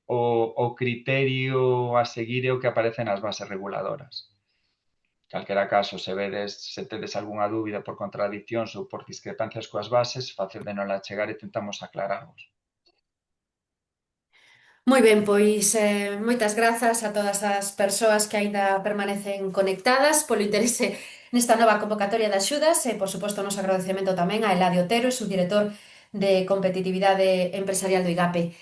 o criterio a seguir é o que aparece nas bases reguladoras. Calquera caso, se tedes algunha dúbida por contradicións ou por discrepancias coas bases, facéndonos chegar e tentamos aclararvos. Moi ben, pois moitas grazas a todas as persoas que aínda permanecen conectadas polo interese nesta nova convocatoria de axudas e, por suposto, o noso agradecemento tamén a Eladio Otero, subdirector de Competitividade Empresarial do IGAPE.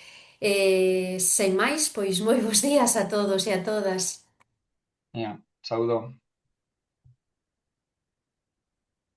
Sen máis, pois moi bons días a todos e a todas. Ya, saúdo.